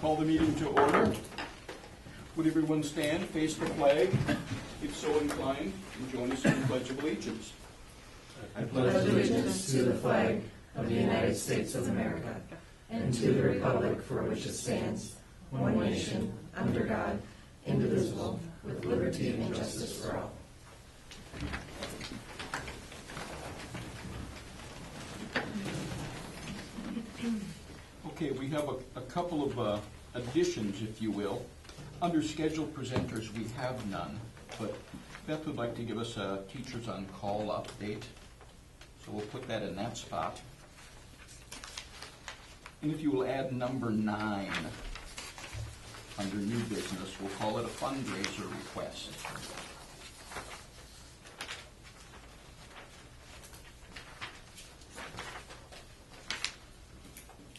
Call the meeting to order. Would everyone stand, face the flag, if so inclined, and join us in the Pledge of Allegiance? I pledge allegiance to the flag of the United States of America and to the republic for which it stands, one nation, under God, indivisible, with liberty and justice for all. Okay, we have a couple of additions, if you will. Under scheduled presenters, we have none, but Beth would like to give us a Teachers on Call update, so we'll put that in that spot. And if you will add number 9 under new business, we'll call it a fundraiser request.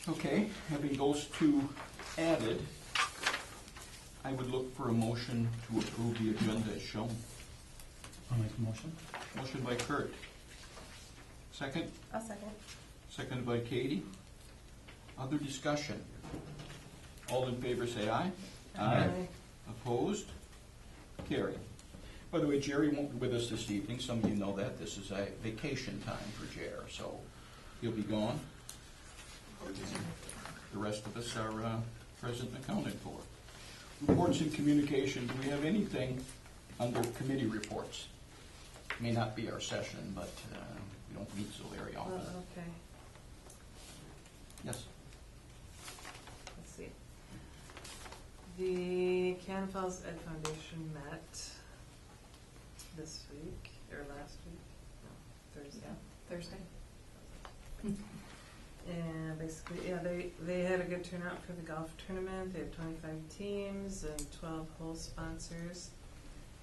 Okay, having those two added, I would look for a motion to approve the agenda as shown. I'll make a motion. Motion by Kurt. Second? I'll second. Seconded by Katie. Other discussion? All in favor say aye. Aye. Opposed? Carried. By the way, Jerry won't be with us this evening. Some of you know that. This is a vacation time for Jer, so he'll be gone. The rest of us are present and accounted for. Reports and communication. Do we have anything under committee reports? May not be our session, but we don't meet so very often. Okay. Yes. Let's see. The Cannon Falls Ed Foundation met this week, or last week? No, Thursday. Thursday. And basically, yeah, they had a good turnout for the golf tournament. They have 25 teams and 12 hole sponsors.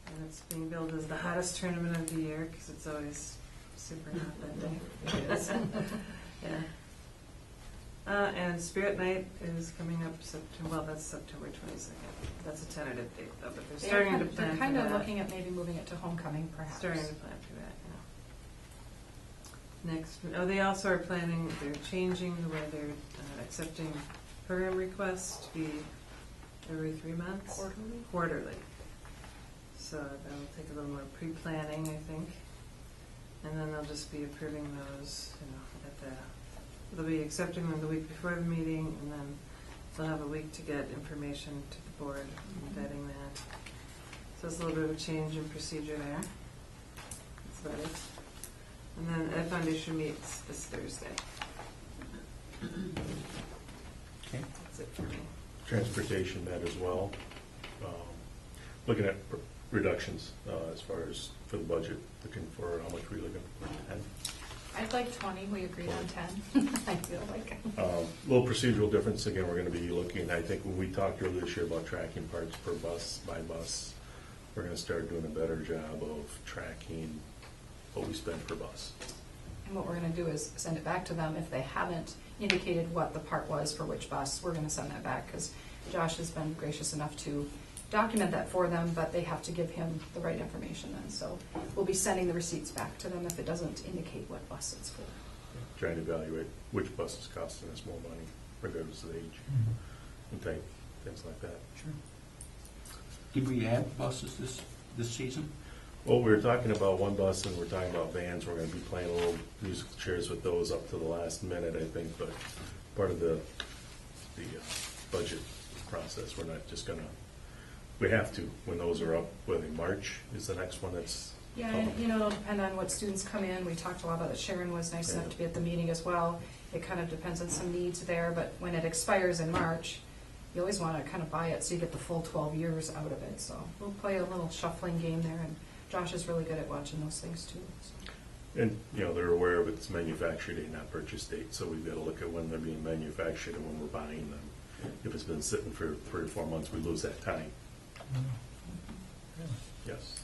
And it's being billed as the hottest tournament of the year because it's always super hot that day. It is. Yeah. And Spirit Night is coming up September. Well, that's September 22nd. That's a tentative date, though. But they're starting to plan. They're kind for of that. looking at maybe moving it to homecoming, perhaps. Starting to plan for that. Next, they also are planning. They're changing the way they're accepting program requests to be every 3 months. Quarterly. So that'll take a little more pre-planning, I think. And then they'll just be approving those, they'll be accepting them the week before the meeting, and then they'll have a week to get information to the board and vetting that. So it's a little bit of a change in procedure there. That's about it. And then Ed Foundation meets this Thursday. Okay. That's it for me. Transportation met as well. Looking at reductions as far as for the budget, looking for how much we're looking for. 10. I'd like 20. We agreed on 10. I feel like. Little procedural difference. Again, we're going to be looking, I think when we talked earlier this year about tracking parts per bus, by bus, we're going to start doing a better job of tracking what we spend per bus. And what we're going to do is send it back to them. If they haven't indicated what the part was for which bus, we're going to send that back because Josh has been gracious enough to document that for them, but they have to give him the right information then. So we'll be sending the receipts back to them if it doesn't indicate what bus it's for. Trying to evaluate which bus is costing us more money, regardless of the age, and things like that. Sure. Did we add buses this season? Well, we were talking about one bus and we're talking about vans. We're going to be playing a little musical chairs with those up to the last minute, I think, but part of the budget process, we're not just going to, we have to, when those are up, whether March is the next one that's Yeah, and, it'll depend on what students come in. We talked a lot about it. Sharon was nice enough to be at the meeting as well. It kind of depends on some needs there, but when it expires in March, you always want to kind of buy it so you get the full 12 years out of it. So we'll play a little shuffling game there, and Josh is really good at watching those things too. So. And, they're aware of its manufacture date, not purchase date, so we've got to look at when they're being manufactured and when we're buying them. If it's been sitting for 3 or 4 months, we lose that time. Yes.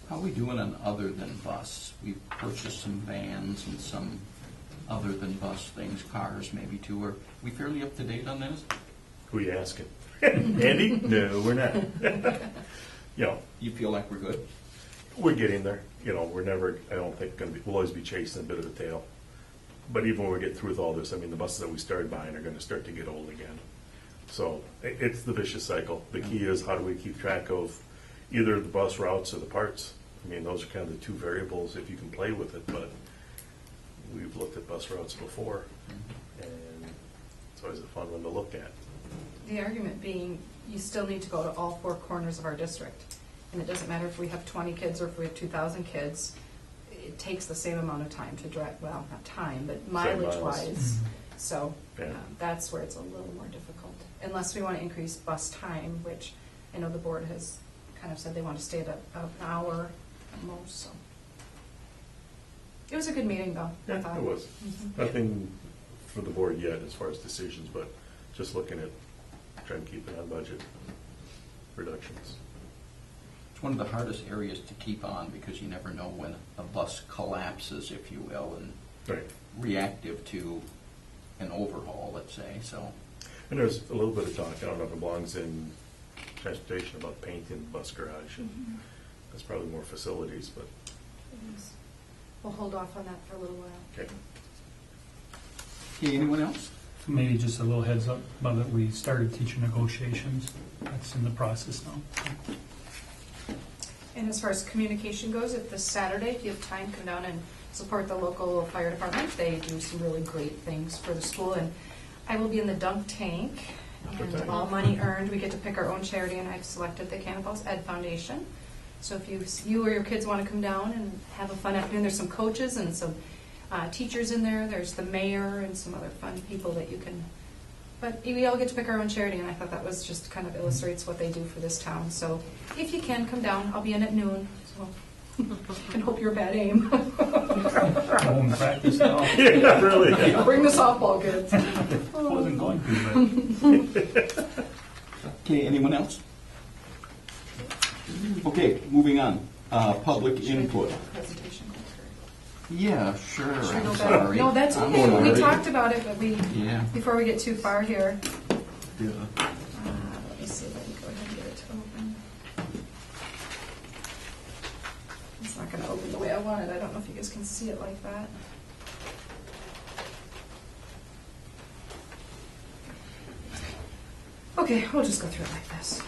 How are we doing on other than bus? We've purchased some vans and some other than bus things, cars maybe too. Are we fairly up to date on this? Who are you asking? Andy? No, we're not. You feel like we're good? We're getting there. We're never, I don't think, we'll always be chasing a bit of a tail. But even when we get through with all this, the buses that we started buying are going to start to get old again. So it's the vicious cycle. The key is how do we keep track of either the bus routes or the parts? I mean, those are kind of the two variables if you can play with it, but we've looked at bus routes before, and it's always a fun one to look at. The argument being, you still need to go to all four corners of our district. And it doesn't matter if we have 20 kids or if we have 2,000 kids, it takes the same amount of time to drive, well, not time, but mileage-wise. So Yeah. that's where it's a little more difficult. Unless we want to increase bus time, which I know the board has kind of said they want to stay at an hour at most, so. It was a good meeting, though, I Yeah, thought. it was. Mhm. Nothing for the board yet as far as decisions, but just looking at trying to keep it on budget reductions. It's one of the hardest areas to keep on because you never know when a bus collapses, if you will, and Right. reactive to an overhaul, let's say, so. And there's a little bit of talk, I don't know if it belongs in transportation, about painting the bus garage, and that's probably more facilities, but, It is. We'll hold off on that for a little while. okay. Okay, anyone else? Maybe just a little heads up about that we started teacher negotiations. That's in the process now. And as far as communication goes, if this Saturday, if you have time, come down and support the local fire department. They do some really great things for the school, and I will be in the dunk tank. Good And time. all money earned, we get to pick our own charity, and I've selected the Cannon Falls Ed Foundation. So if you or your kids want to come down and have a fun afternoon, there's some coaches and some teachers in there. There's the mayor and some other fun people that you can. But we all get to pick our own charity, and I thought that was just kind of illustrates what they do for this town. So if you can, come down. I'll be in at noon. So and hope you're bad aim. Home practice now. Yeah, really. Bring the softball kids. Wasn't going to, Okay, anyone else? Okay, moving on. Public input. Presentation. Yeah, sure, Should we I'm go back? sorry. No, that's I'm okay. We sorry. talked about it, but Yeah. before we get too far here, Yeah. let me see if I can go ahead and get it to open. It's not going to open the way I want it. I don't know if you guys can see it like that. Okay, we'll just go through it like this.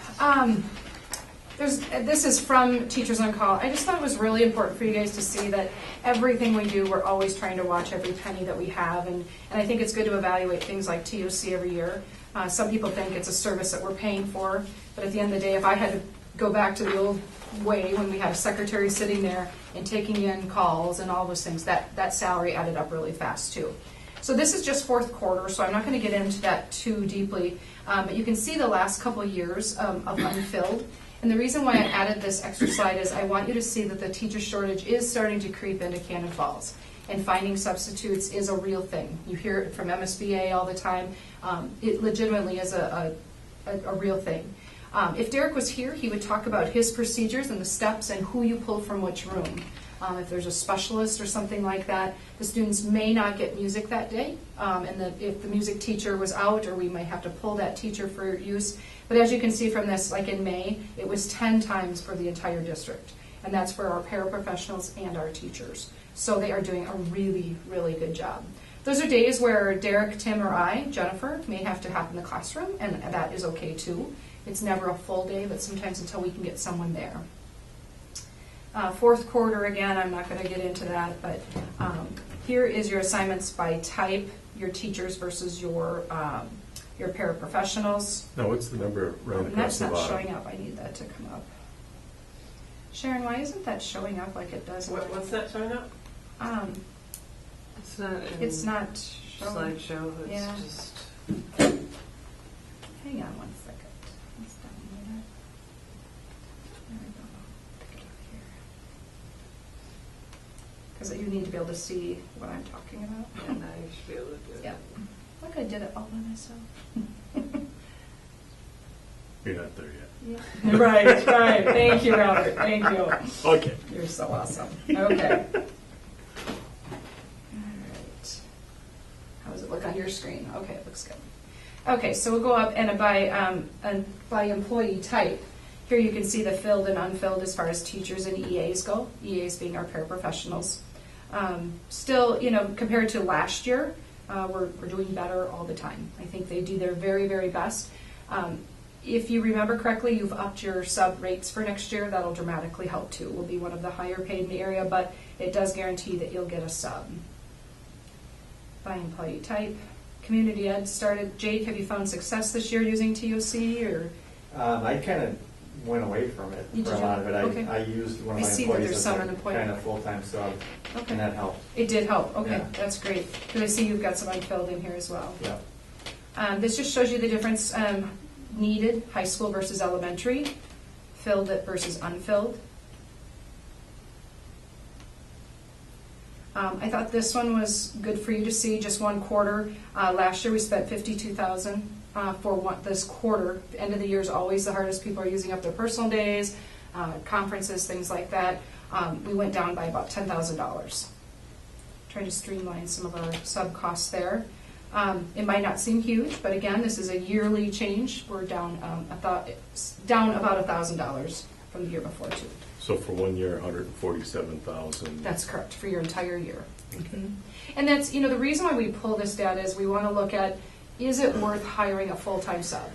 This is from Teachers on Call. I just thought it was really important for you guys to see that everything we do, we're always trying to watch every penny that we have, and I think it's good to evaluate things like TOC every year. Some people think it's a service that we're paying for, but at the end of the day, if I had to go back to the old way when we had a secretary sitting there and taking in calls and all those things, that salary added up really fast too. So this is just fourth quarter, so I'm not going to get into that too deeply, but you can see the last couple of years of unfilled. And the reason why I added this extra slide is I want you to see that the teacher shortage is starting to creep into Cannon Falls. And finding substitutes is a real thing. You hear it from MSBA all the time. It legitimately is a real thing. If Derek was here, he would talk about his procedures and the steps and who you pull from which room. If there's a specialist or something like that, the students may not get music that day. If the music teacher was out, or we might have to pull that teacher for use. But as you can see from this, like in May, it was 10 times for the entire district. And that's for our paraprofessionals and our teachers. So they are doing a really, really good job. Those are days where Derek, Tim, or I, Jennifer, may have to hop in the classroom, and that is okay too. It's never a full day, but sometimes until we can get someone there. Fourth quarter, again, I'm not going to get into that, but here is your assignments by type, your teachers versus your paraprofessionals. No, what's the number right And across that's the not bottom? showing up. I need that to come up. Sharon, why isn't that showing up like it does? What's that showing up? It's not in It's not showing. slideshow, it's Yeah. just, Hang on one second. Let's download it. There we go. Pick it up here. Because you need to be able to see what I'm talking about. and now you should be able to do it. Yeah. Look, I did it all by myself. You're not there yet. Yeah. Right. Thank you, Robert. Thank you. Okay. You're so awesome. Okay. All right. How does it look on your screen? Okay, it looks good. Okay, so we'll go up and by employee type. Here you can see the filled and unfilled as far as teachers and EAs go. EAs being our paraprofessionals. Still, compared to last year, we're doing better all the time. I think they do their very, very best. If you remember correctly, you've upped your sub rates for next year. That'll dramatically help too. We'll be one of the higher paid in the area, but it does guarantee that you'll get a sub. By employee type. Community Ed started. Jake, have you found success this year using TOC or? I kind of went away from it Did for a you? lot of it. Okay. I used one I of my see that employees there's as some a unemployment. kind of full-time sub, Okay. and that helped. It did help. Okay, Yeah. that's great. Because I see you've got some unfilled in here as well. Yeah. This just shows you the difference needed, high school versus elementary, filled versus unfilled. I thought this one was good for you to see, just one quarter. Last year we spent $52,000 for this quarter. The end of the year is always the hardest. People are using up their personal days, conferences, things like that. We went down by about $10,000. Trying to streamline some of our sub costs there. It might not seem huge, but again, this is a yearly change. We're down about $1,000 from the year before too. So for 1 year, 147,000. That's correct, for your entire year. Okay. Mhm. And that's, the reason why we pull this data is we want to look at, is it worth hiring a full-time sub?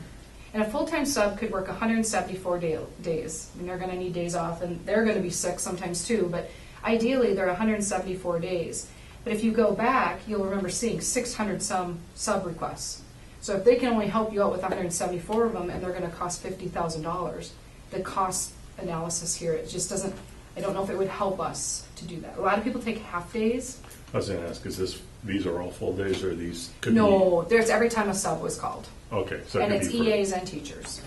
And a full-time sub could work 174 days. I mean, they're going to need days off, and they're going to be sick sometimes too, but ideally they're 174 days. But if you go back, you'll remember seeing 600 some sub requests. So if they can only help you out with 174 of them and they're going to cost $50,000, the cost analysis here, it just doesn't, I don't know if it would help us to do that. A lot of people take half days. I was gonna ask, these are all full days, or these could be? No, there's every time a sub was called. Okay, so it And could it's be for- EAs and teachers.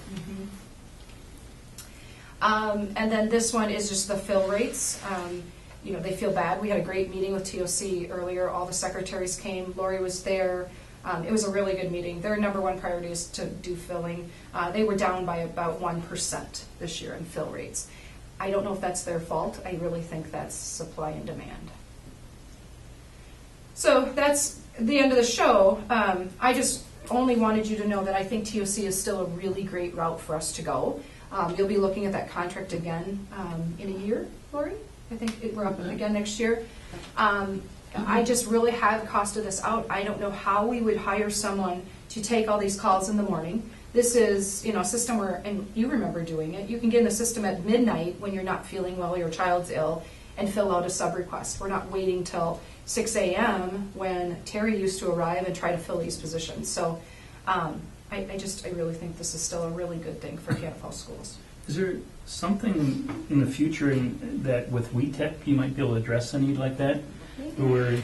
And then this one is just the fill rates. They feel bad. We had a great meeting with TOC earlier. All the secretaries came. Lori was there. It was a really good meeting. Their number one priority is to do filling. They were down by about 1% this year in fill rates. I don't know if that's their fault. I really think that's supply and demand. So that's the end of the show. I just only wanted you to know that I think TOC is still a really great route for us to go. You'll be looking at that contract again in a year, Lori. I think we're up again next year. I just really have costed this out. I don't know how we would hire someone to take all these calls in the morning. This is, a system where, and you remember doing it, you can get in the system at midnight when you're not feeling well, your child's ill, and fill out a sub request. We're not waiting till 6 a.m. when Terry used to arrive and try to fill these positions. So I really think this is still a really good thing for Canada Falls schools. Is there something in the future that with WeTech you might be able to address a need like that? Where you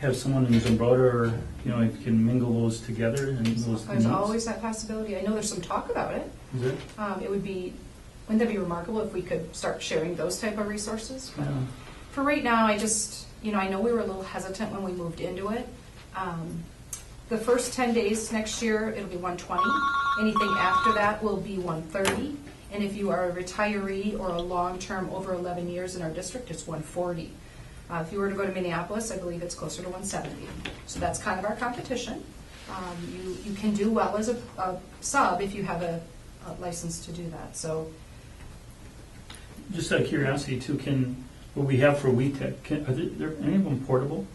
have someone in Zumbrota, or you can mingle those together and those There's needs? always that possibility. I know there's some talk about it. Is it? Wouldn't that be remarkable if we could start sharing those type of resources? But Yeah. for right now, I know we were a little hesitant when we moved into it. The first 10 days next year, it'll be 120. Anything after that will be 130. And if you are a retiree or a long-term over 11 years in our district, it's 140. If you were to go to Minneapolis, I believe it's closer to 170. So that's kind of our competition. You can do well as a sub if you have a license to do that. So Just out of curiosity too, what we have for WeTech, are there any of them portable?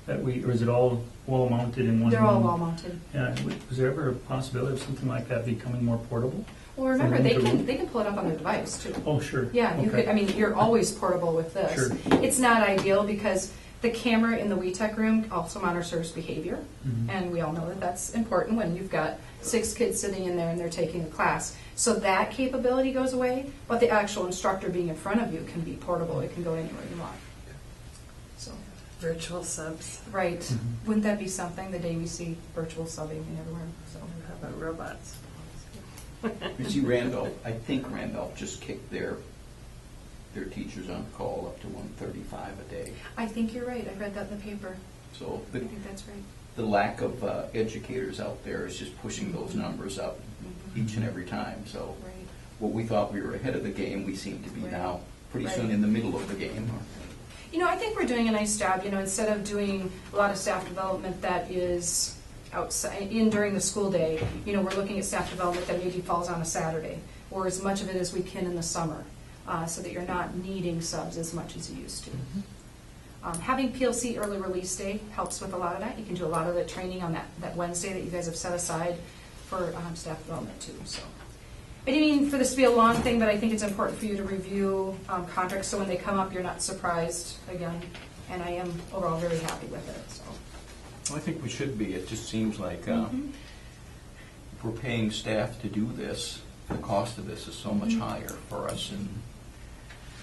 Or is it all wall mounted in one room? they're all wall mounted. Yeah, was there ever a possibility of something like that becoming more portable? Well, remember, From they room to can room? they can pull it up on their device too. Oh, sure. Yeah, you Okay. could. You're always portable with this. Sure. It's not ideal because the camera in the WeTech room also monitors behavior, Mhm. and we all know that that's important when you've got 6 kids sitting in there and they're taking a class. So that capability goes away, but the actual instructor being in front of you can be portable. It can go anywhere you want. So, Virtual subs. right. Mhm. Wouldn't that be something the day we see virtual subbing and everywhere? So. How about robots? You see I think Randolph just kicked their teachers on call up to 135 a day. I think you're right. I read that in the paper. So I think that's right. the lack of educators out there is just pushing those numbers up each and every time. So Right. what we thought we were ahead of the game, we seem to be Right. now pretty Right. soon in the middle of the game. I think we're doing a nice job, instead of doing a lot of staff development that is outside, during the school day, we're looking at staff development that maybe falls on a Saturday, or as much of it as we can in the summer, so that you're not needing subs as much as you used to. Having PLC early release day helps with a lot of that. You can do a lot of the training on that Wednesday that you guys have set aside. for staff development too, so. I didn't mean for this to be a long thing, but I think it's important for you to review contracts, so when they come up, you're not surprised again. And I am overall very happy with it, so. Well, I think we should be. It just seems like if we're paying staff to do this, the cost of this is so much higher for us. And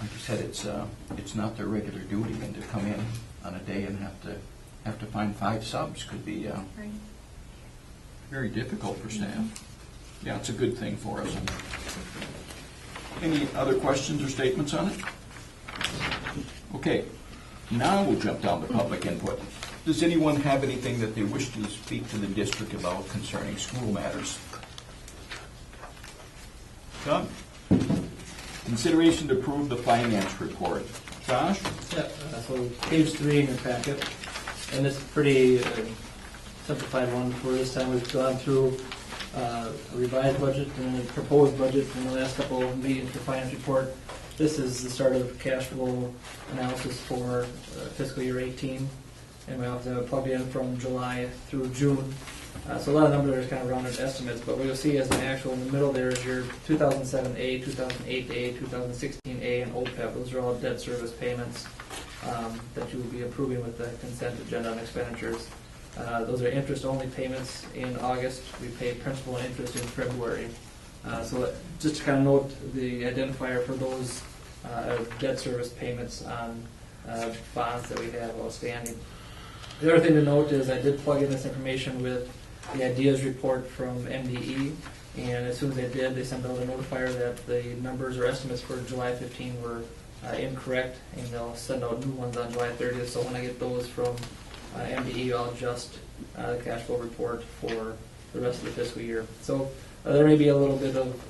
like you said, it's not their regular duty, and to come in on a day and have to find 5 subs could be Right. very difficult for staff. Yeah, it's a good thing for us. Any other questions or statements on it? Okay, now we'll jump down to public input. Does anyone have anything that they wish to speak to the district about concerning school matters? Done. Consideration to approve the finance report. Josh? Yeah, so page 3 in your packet, and it's pretty simplified one for this time. We've gone through a revised budget and a proposed budget in the last couple of meetings for finance report. This is the start of cash flow analysis for fiscal year 18, and we have to plug it in from July through June. So a lot of numbers are kind of rounded estimates, but what you'll see as an actual in the middle there is your 2007A, 2008A, 2016A, and OPEB. Those are all debt service payments that you will be approving with the consent agenda on expenditures. Those are interest-only payments in August. We pay principal and interest in February. So just to kind of note the identifier for those debt service payments on bonds that we have outstanding. The other thing to note is I did plug in this information with the ideas report from MDE, and as soon as they did, they sent out a notifier that the numbers or estimates for July 15 were incorrect, and they'll send out new ones on July 30th. So when I get those from MDE, I'll adjust the cash flow report for the rest of the fiscal year. So there may be a little bit of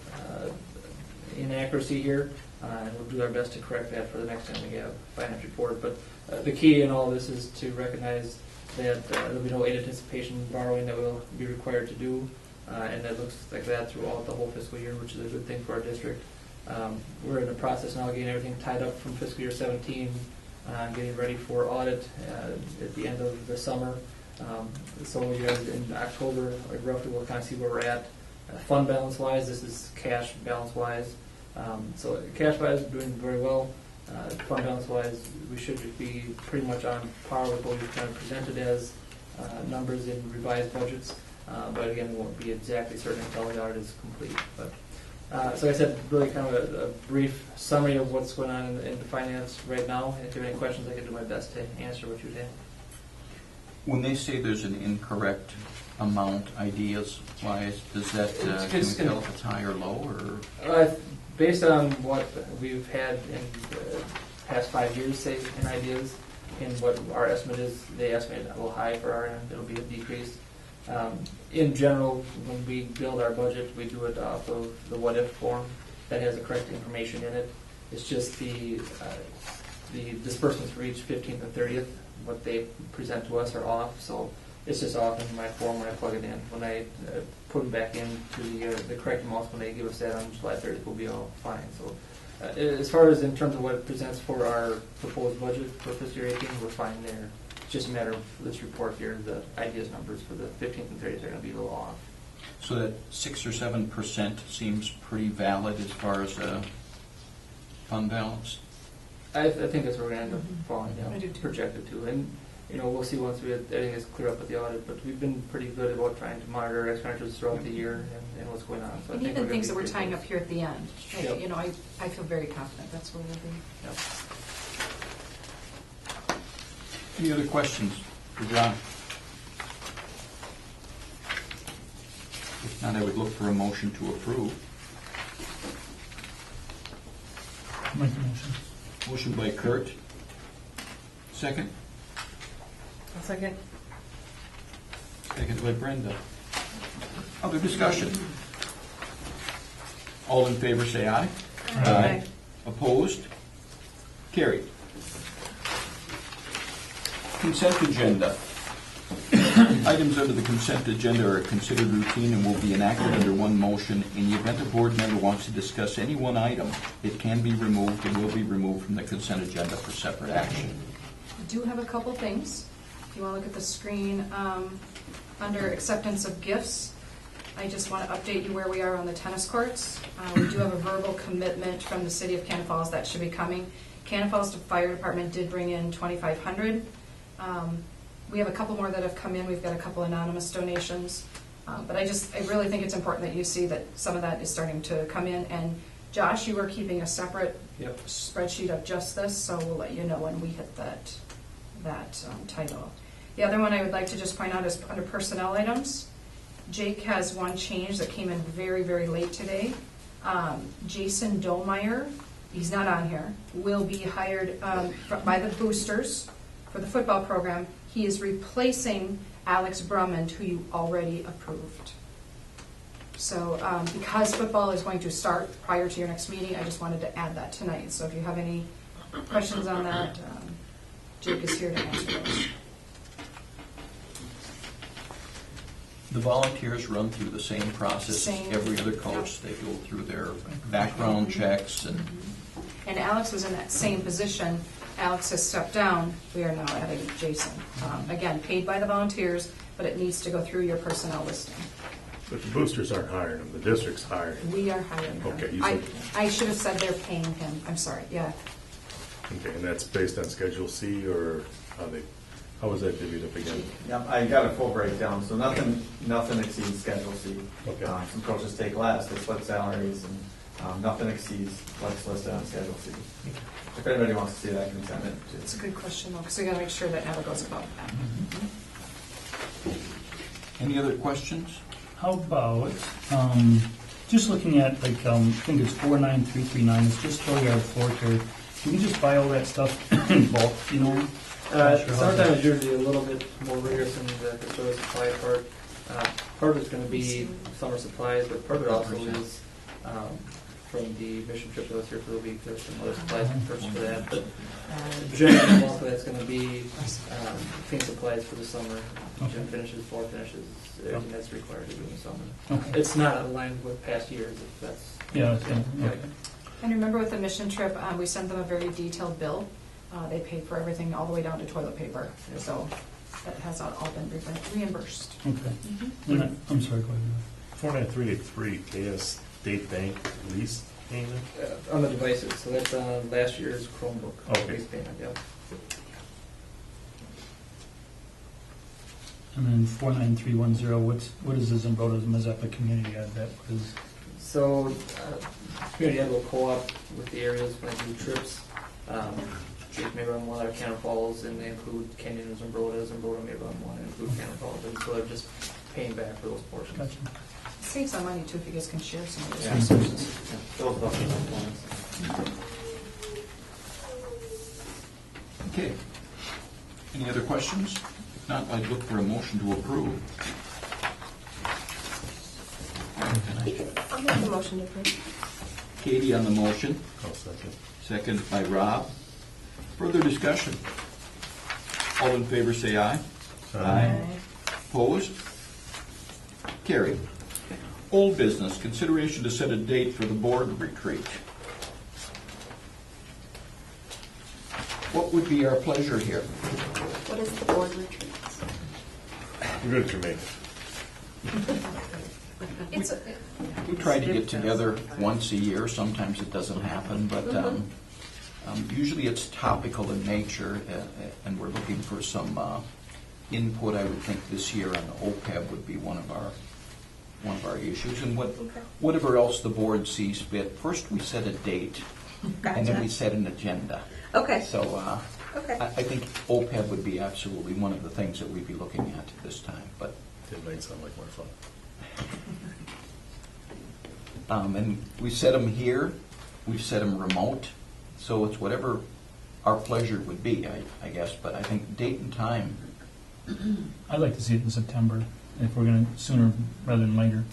inaccuracy here, and we'll do our best to correct that for the next time we have finance report. But the key in all this is to recognize that there'll be no aid anticipation borrowing that we'll be required to do, and it looks like that throughout the whole fiscal year, which is a good thing for our district. We're in the process now of getting everything tied up from fiscal year 17, getting ready for audit at the end of the summer. So you guys in October, roughly we'll kind of see where we're at. Fund balance wise, this is cash balance wise. So cash wise, we're doing very well. Fund balance wise, we should be pretty much on par with what we've kind of presented as numbers in revised budgets. But again, we won't be exactly certain until the audit is complete. But so like I said, really kind of a brief summary of what's going on in the finance right now. If you have any questions, I can do my best to answer what you have. When they say there's an incorrect amount, ideas-wise, does that, can we tell if it's high or low, or? Based on what we've had in the past 5 years, say, in ideas, and what our estimate is, they estimate a little high for our end, it'll be a decrease. In general, when we build our budget, we do it off of the what-if form that has the correct information in it. It's just the disbursements for each 15th and 30th, what they present to us are off, so it's just off in my form when I plug it in. When I put them back into the correct amounts, when they give us that on July 30th, we'll be all fine. So as far as in terms of what it presents for our proposed budget for fiscal year 18, we're fine there. It's just a matter of this report here, the ideas numbers for the 15th and 30th are going to be a little off. So that 6 or 7% seems pretty valid as far as fund balance? I think that's where we're going to end up falling I do down, too. projected to. And we'll see once everything is clear up with the audit, but we've been pretty good about trying to monitor our expenditures throughout the year and what's going on. So I And think even we're things that gonna we're be tying pretty up here at the end. Yep. I feel very confident that's where we'll be. Yep. Any other questions for John? If not, I would look for a motion to approve. Make a motion. Motion by Kurt. Second? A second. Second by Brenda. Other discussion? All in favor say aye. Aye. Opposed? Carried. Consent agenda. Items under the consent agenda are considered routine and will be enacted under one motion. In the event a board member wants to discuss any one item, it can be removed and will be removed from the consent agenda for separate action. I do have a couple things. If you want to look at the screen, under acceptance of gifts, I just want to update you where we are on the tennis courts. We do have a verbal commitment from the city of Cannon Falls that should be coming. Cannon Falls Fire Department did bring in $2,500. We have a couple more that have come in. We've got a couple anonymous donations. But I really think it's important that you see that some of that is starting to come in. And Josh, you are keeping a separate spreadsheet of just this, so we'll let you know when we hit that title. The other one I would like to just point out is under personnel items. Jake has one change that came in very, very late today. Jason Domeyer, he's not on here, will be hired by the boosters for the football program. He is replacing Alex Brummond, who you already approved. So because football is going to start prior to your next meeting, I just wanted to add that tonight. So if you have any questions on that, Jake is here to answer those. The volunteers run through the same process as every other coach. They go through their background checks and... And Alex was in that same position. Alex has stepped down. We are now adding Jason. Again, paid by the volunteers, but it needs to go through your personnel listing. But the boosters aren't hiring them, the district's hiring them. We are hiring him. Okay, you said- I should have said they're paying him. I'm sorry, yeah. Okay, and that's based on Schedule C, or how was that divvied up again? Yep, I got a full breakdown, so nothing exceeds Schedule C. Okay. Some coaches take less, they split salaries, and nothing exceeds what's listed on Schedule C. If anybody wants to see that, I can send it. It's a good question, though, because we got to make sure that never goes above that. Any other questions? How about, just looking at, like, I think it's 49339, it's just Dooryard floor care. Can we just buy all that stuff in bulk, you know? Not sure how Summertime that- is usually a little bit more rigorous in the custodial supply part. Part of it's going to be summer supplies, but part of it also is from the mission trip that was here for the week. There's some other supplies purchased for that, but generally, bulk of that's going to be clean supplies for the summer. Okay. Gym finishes, floor finishes, everything that's required to do in the summer. Okay. It's not aligned with past years. If that's Yeah, okay. And remember with the mission trip, we sent them a very detailed bill. They paid for everything all the way down to toilet paper. So that has all been reimbursed. Okay. And I'm sorry, go ahead. 49383, KS State Bank lease payment? on the devices. So that's last year's Chromebook Okay. lease payment. Yeah. And then 49310, what is the Zambrota's Mazeppa Community Ad? That was, So, community ed will co-op with the areas when they do trips. Jake may run one out of Cannon Falls, and they include Kenyon and Zumbrota. Zumbrota may run one and include Cannon Falls, and so they're just paying back for those portions. gotcha. Save some money too if you guys can share some of those Yeah. resources. Those are the ones. Okay. Any other questions? If not, I'd look for a motion to approve. I'll make the motion to approve. Katie on the motion, I'll second. second by Rob. Further discussion? All in favor say aye. Opposed? Carried. Old business, consideration to set a date for the board retreat. What would be our pleasure here? What is the board retreat? We're good to Jamaica. We try to get together once a year. Sometimes it doesn't happen, but usually it's topical in nature, and we're looking for some input. I would think this year on the OPEB would be one of our issues, and whatever else the board sees fit. First, we set a date, and then we set an agenda. Okay. So Okay. I think OPEB would be absolutely one of the things that we'd be looking at this time, but. It might sound like more fun. And we set them here, we've set them remote, so it's whatever our pleasure would be, I guess, but I think date and time. I'd like to see it in September, if we're gonna, sooner rather than later.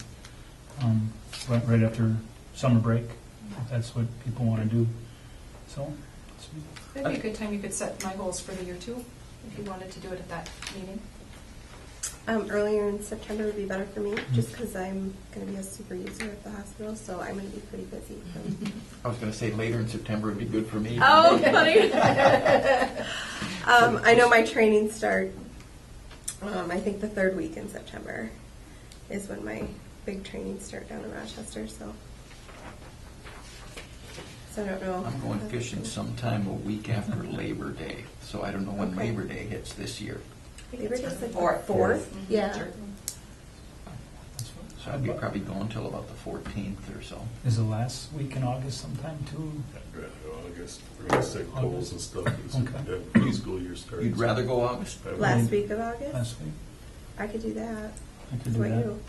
Right after summer break, if that's what people wanna do, so. That'd be a good time. You could set my goals for the year too, if you wanted to do it at that meeting. Earlier in September would be better for me, just because I'm going to be a super user at the hospital, so I'm going to be pretty busy. I was going to say later in September would be good for me. Oh, funny. I know my trainings start, I think the third week in September is when my big trainings start down in Rochester, so. So I don't know. I'm going fishing sometime a week after Labor Day, so I don't know when Okay. Labor Day hits this year. Labor Day's like the Fourth. 4th? Yeah. So I'd be probably going till about the 14th or so. Is the last week in August sometime too? I'd rather August, we're gonna stick polls and stuff, as Okay. the school year starts. You'd rather go August? I would. Last week of August? Last week? I could do that. I could do What that. you?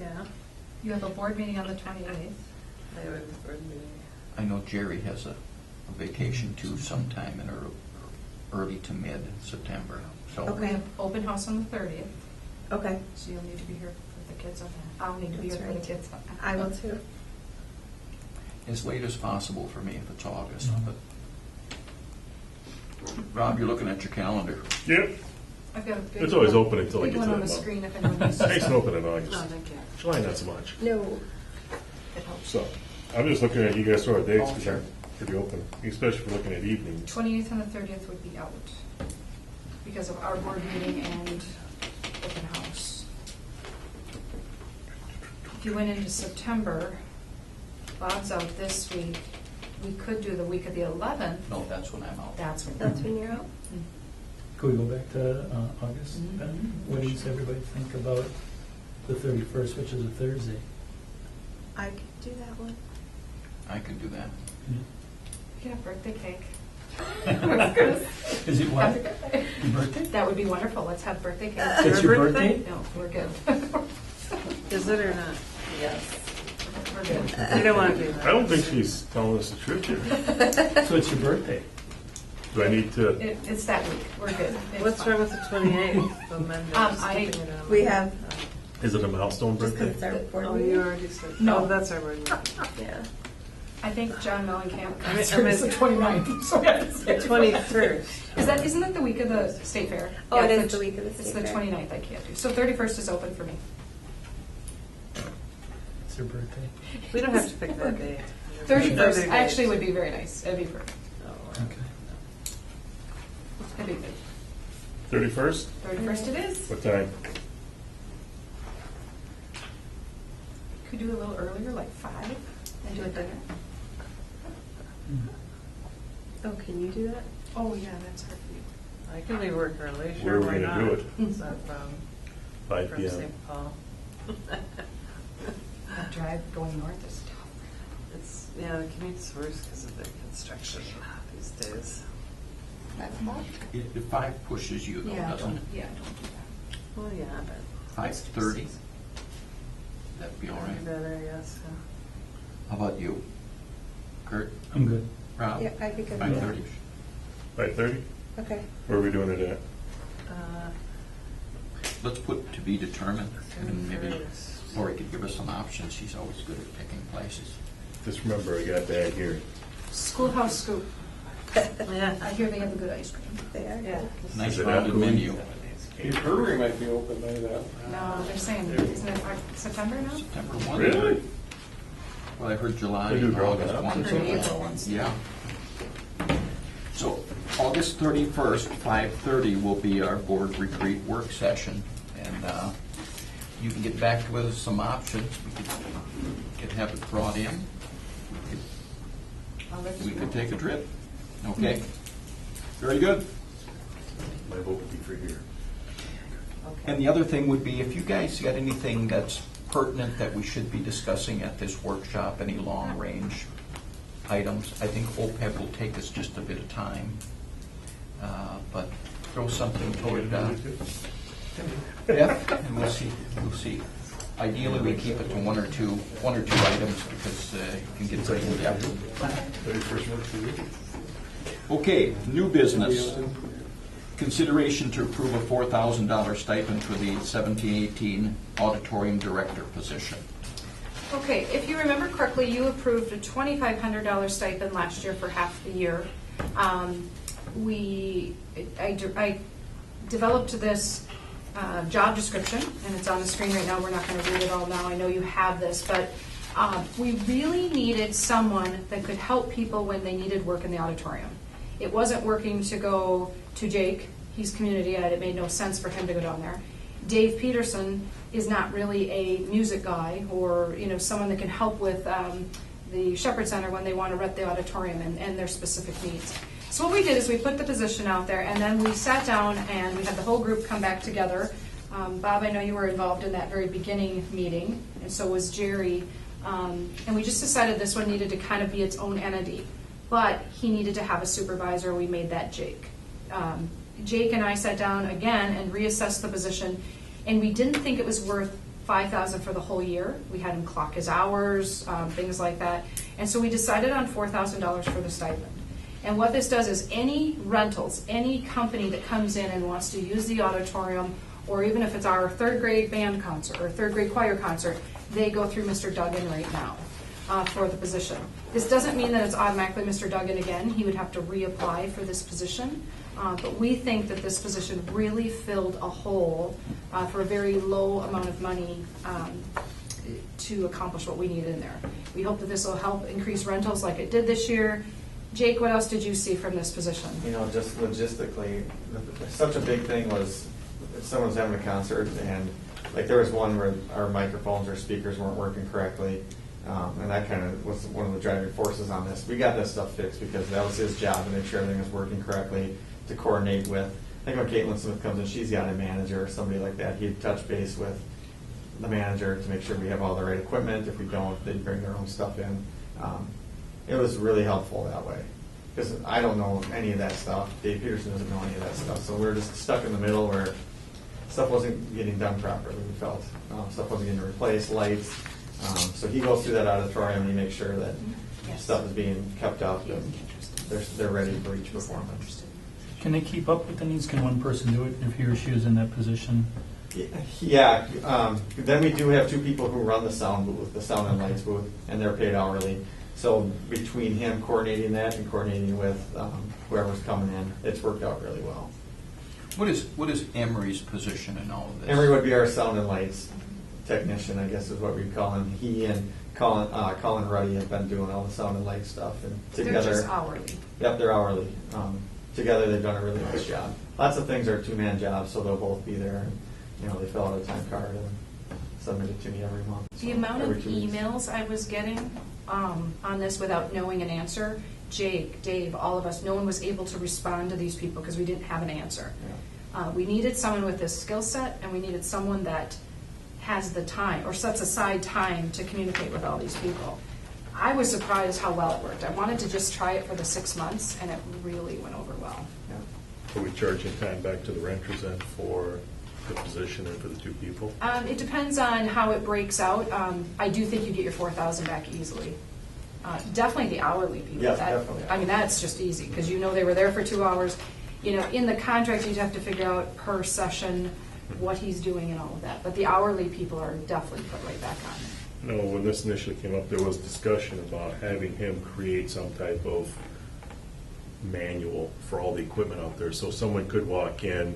Yeah. You have a board meeting on the 28th. I would prefer to be. I know Jerry has a vacation too sometime in early to mid-September, so. We Okay. have open house on the 30th, Okay, so you'll need to be here for the kids on that. I'll need to be That's here for the right. kids on that. I will too. As late as possible for me if it's August, Mhm. but. Rob, you're looking at your calendar. Yep, I've got a big. it's always open until I big get to one that on the month. screen if anyone needs to. Nice and stop. open in August. No, thank you. July, not so much. No, It helps. So, I'm just looking at you guys throw out dates, Oh, because sure. they're pretty open, especially if we're looking at evenings. 28th and the 30th would be out because of our board meeting and open house. If you went into September, Bob's out this week. We could do the week of the 11th. No, that's when I'm out. That's when. that's when you're out? Could we go back to August Mhm. then? What does everybody think about the 31st, which is a Thursday? I could do that one. I could do that. You can have birthday cake. Is it what? Happy birthday. Your birthday? That would be wonderful. Let's have birthday cake. It's your birthday? No, we're good. Is it or not? Yes. We're good. You don't want to do that. I don't think she's telling us the truth here. So it's your birthday? Do I need to, It's that week. We're good. It's What's fine. wrong with the 28th? The Monday, I- skipping it on We Monday. have, is it a milestone just because birthday? it's our board Oh, you meeting. already said. No. Oh, that's our board meeting. Yeah. I think John Mellencamp I mean- is the 29th, so we have to say The 21st. Isn't that the week of the state fair? Oh, Yeah, it is it's the week of the It's state the fair. 29th I can't do. So 31st is open for me. It's your birthday? We don't have to pick that day. 31st Other actually days. would be very nice. It'd be perfect. Oh, Okay. It'd be good. 31st? 31st it is. What time? Could do a little earlier, like 5, and do a dinner. Oh, can you do that? Oh, yeah, that's hard for you. I can leave work early, Where sure, are we why gonna not? do it? Is that 5 from PM. St. Paul? That drive going north is tough. It's, yeah, the commute's worse because of the construction these days. The 5 pushes you though, doesn't it? Yeah, don't do that. Well, yeah, but. 5:30? That'd be all right. Better, yes. How about you? Kurt? I'm good. Rob? Yeah, I think I can do that. 5:30? 5:30? Okay. Where are we doing it at? Let's put to be determined, and maybe 31st. Lori could give us some options. She's always good at picking places. Just remember, I got bad hearing. Schoolhouse Scoop. Yeah. I hear they have a good ice cream. They are. Yeah. Nice Is it rounded after we- menu. Your brewery might be open by then. No, they're saying, isn't it September now? September 1. Really? Well, I heard July They do and draw August maps 1. or something? April ones. Yeah. So, August 31st, 5:30 will be our board retreat work session. And you can get back with us some options. We could have it brought in. We could take a trip. Okay? Very good. My vote would be for here. And the other thing would be, if you guys got anything that's pertinent that we should be discussing at this workshop, any long-range items, I think OPEB will take us just a bit of time. But throw something toward, yeah, and we'll see. Ideally, we keep it to one or two items because you can get pretty in-depth. 31st work for you? Okay, new business. Consideration to approve a $4,000 stipend for the 17-18 auditorium director position. Okay, if you remember correctly, you approved a $2,500 stipend last year for half the year. I developed this job description, and it's on the screen right now. We're not going to read it all now. I know you have this, but we really needed someone that could help people when they needed work in the auditorium. It wasn't working to go to Jake. He's community ed. It made no sense for him to go down there. Dave Peterson is not really a music guy or, someone that can help with the Shepherd Center when they want to rent the auditorium and their specific needs. So what we did is we put the position out there, and then we sat down and we had the whole group come back together. Bob, I know you were involved in that very beginning meeting, and so was Jerry. And we just decided this one needed to kind of be its own entity, but he needed to have a supervisor. We made that Jake. Jake and I sat down again and reassessed the position, and we didn't think it was worth $5,000 for the whole year. We had him clock his hours, things like that, and so we decided on $4,000 for the stipend. And what this does is any rentals, any company that comes in and wants to use the auditorium, or even if it's our third grade band concert or third grade choir concert, they go through Mr. Duggan right now for the position. This doesn't mean that it's automatically Mr. Duggan again. He would have to reapply for this position. But we think that this position really filled a hole for a very low amount of money to accomplish what we need in there. We hope that this will help increase rentals like it did this year. Jake, what else did you see from this position? Just logistically, such a big thing was if someone was having a concert and like there was one where our microphones or speakers weren't working correctly, and that kind of was one of the driving forces on this. We got that stuff fixed because that was his job to make sure everything was working correctly, to coordinate with. I think when Caitlin Smith comes in, she's got a manager or somebody like that. He'd touch base with the manager to make sure we have all the right equipment. If we don't, they'd bring their own stuff in. It was really helpful that way because I don't know any of that stuff. Dave Peterson doesn't know any of that stuff. So we're just stuck in the middle where stuff wasn't getting done properly, we felt. Stuff wasn't getting replaced, lights. So he goes through that auditorium and he makes sure that stuff is being kept up and they're ready for each performance. Can they keep up with the needs? Can one person do it if he or she is in that position? Yeah. Then we do have two people who run the sound booth, the sound and lights booth, and they're paid hourly. So between him coordinating that and coordinating with whoever's coming in, it's worked out really well. What is Emery's position in all of this? Emery would be our sound and lights technician, I guess is what we'd call him. He and Colin Ruddy have been doing all the sound and light stuff, and together. They're just hourly. Yep, they're hourly. Together, they've done a really nice job. Lots of things are two-man jobs, so they'll both be there. And, they fill out a time card and submit it to me every month. The amount of emails I was getting on this without knowing an answer, Jake, Dave, all of us, no one was able to respond to these people because we didn't have an answer. Yeah. We needed someone with this skill set, and we needed someone that has the time or sets aside time to communicate with all these people. I was surprised how well it worked. I wanted to just try it for the 6 months, and it really went over well. Yeah. Are we charging time back to the renters then for the position and for the two people? It depends on how it breaks out. I do think you get your $4,000 back easily. Definitely the hourly people. Yes, definitely. I mean, that's just easy because they were there for 2 hours. In the contract, you'd have to figure out per session what he's doing and all of that. But the hourly people are definitely put right back on. No, when this initially came up, there was discussion about having him create some type of manual for all the equipment out there, so someone could walk in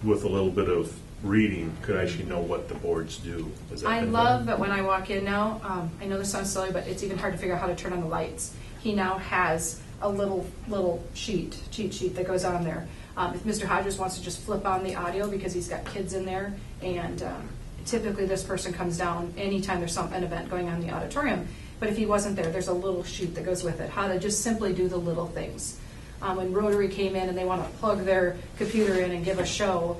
with a little bit of reading, could actually know what the boards do. I love that when I walk in now, I know this sounds silly, but it's even hard to figure out how to turn on the lights. He now has a little cheat sheet that goes on there. If Mr. Hodges wants to just flip on the audio because he's got kids in there, and typically this person comes down anytime there's an event going on in the auditorium, but if he wasn't there, there's a little sheet that goes with it, how to just simply do the little things. When Rotary came in and they want to plug their computer in and give a show,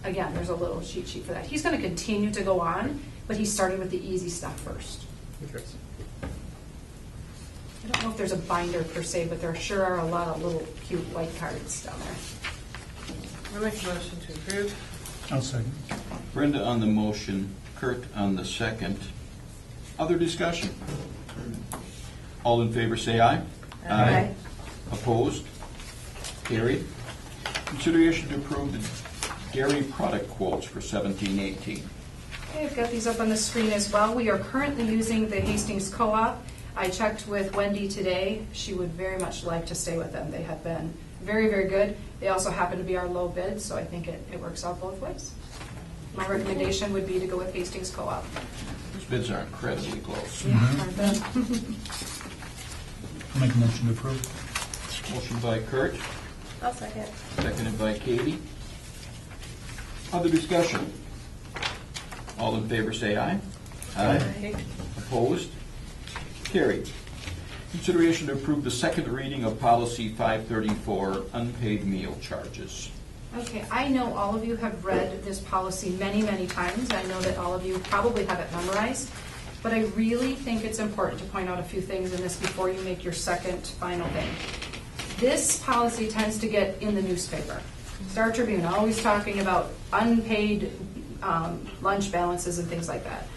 again, there's a little cheat sheet for that. He's going to continue to go on, but he started with the easy stuff first. Okay. I don't know if there's a binder per se, but there sure are a lot of little cute white cards down there. I make a motion to approve. I'll second. Brenda on the motion, Kurt on the second. Other discussion? All in favor say aye. Aye. Opposed? Carried. Consideration to approve the dairy product quotes for 17-18. Okay, I've got these up on the screen as well. We are currently using the Hastings Co-op. I checked with Wendy today. She would very much like to stay with them. They have been very, very good. They also happen to be our low bid, so I think it works out both ways. My recommendation would be to go with Hastings Co-op. These bids are incredibly close. Yeah, aren't they? I'll make a motion to approve. Motion by Kurt, I'll second. seconded by Katie. Other discussion? All in favor say aye. Aye. Opposed? Carried. Consideration to approve the second reading of policy 534, unpaid meal charges. Okay, I know all of you have read this policy many, many times. I know that all of you probably have it memorized, but I really think it's important to point out a few things in this before you make your second final thing. This policy tends to get in the newspaper. Star Tribune always talking about unpaid lunch balances and things like that.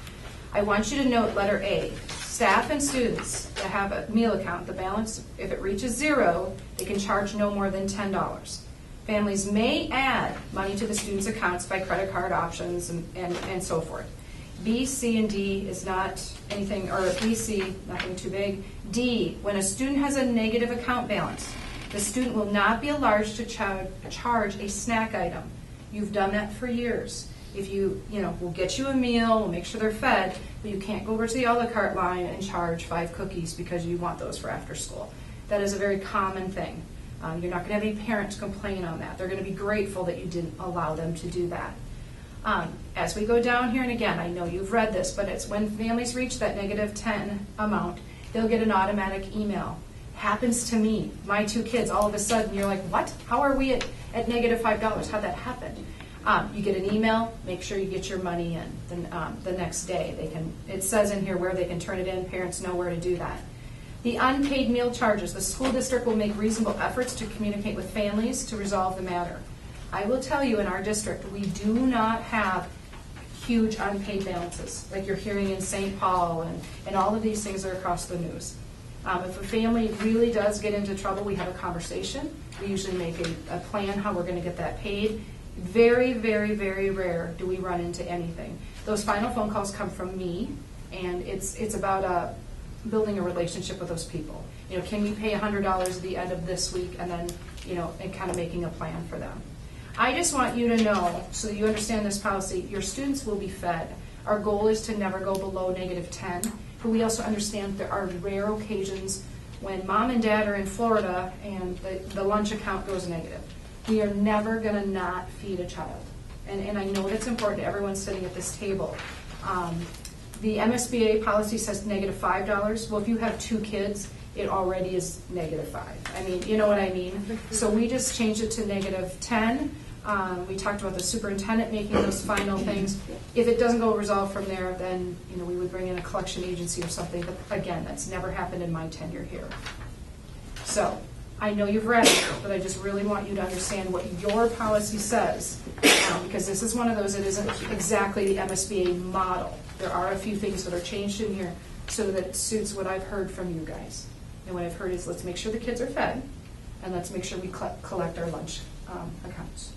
I want you to note letter A. Staff and students that have a meal account, the balance, if it reaches zero, they can charge no more than $10. Families may add money to the students' accounts by credit card options and so forth. B, C, and D is not anything, or B, C, nothing too big. D, when a student has a negative account balance, the student will not be allowed to charge a snack item. You've done that for years. If we'll get you a meal, we'll make sure they're fed, but you can't go over to the a la carte line and charge 5 cookies because you want those for after school. That is a very common thing. You're not going to have any parents complain on that. They're going to be grateful that you didn't allow them to do that. As we go down here, and again, I know you've read this, but it's when families reach that negative 10 amount, they'll get an automatic email. Happens to me. My 2 kids, all of a sudden, you're like, what? How are we at negative $5? How'd that happen? You get an email, make sure you get your money in the next day. It says in here where they can turn it in. Parents know where to do that. The unpaid meal charges, the school district will make reasonable efforts to communicate with families to resolve the matter. I will tell you, in our district, we do not have huge unpaid balances like you're hearing in St. Paul, and all of these things are across the news. If a family really does get into trouble, we have a conversation. We usually make a plan how we're going to get that paid. Very, very, very rare do we run into anything. Those final phone calls come from me, and it's about building a relationship with those people. Can we pay $100 at the end of this week, and then and kind of making a plan for them. I just want you to know, so that you understand this policy, your students will be fed. Our goal is to never go below negative 10, but we also understand there are rare occasions when mom and dad are in Florida and the lunch account goes negative. We are never going to not feed a child. And I know that's important to everyone sitting at this table. The MSBA policy says negative $5. Well, if you have 2 kids, it already is negative 5. I mean, you know what I mean? So we just changed it to negative 10. We talked about the superintendent making those final things. If it doesn't go resolved from there, then we would bring in a collection agency or something. But again, that's never happened in my tenure here. So I know you've read it, but I just really want you to understand what your policy says, because this is one of those that isn't exactly the MSBA model. There are a few things that are changed in here so that it suits what I've heard from you guys. And what I've heard is let's make sure the kids are fed, and let's make sure we collect our lunch accounts.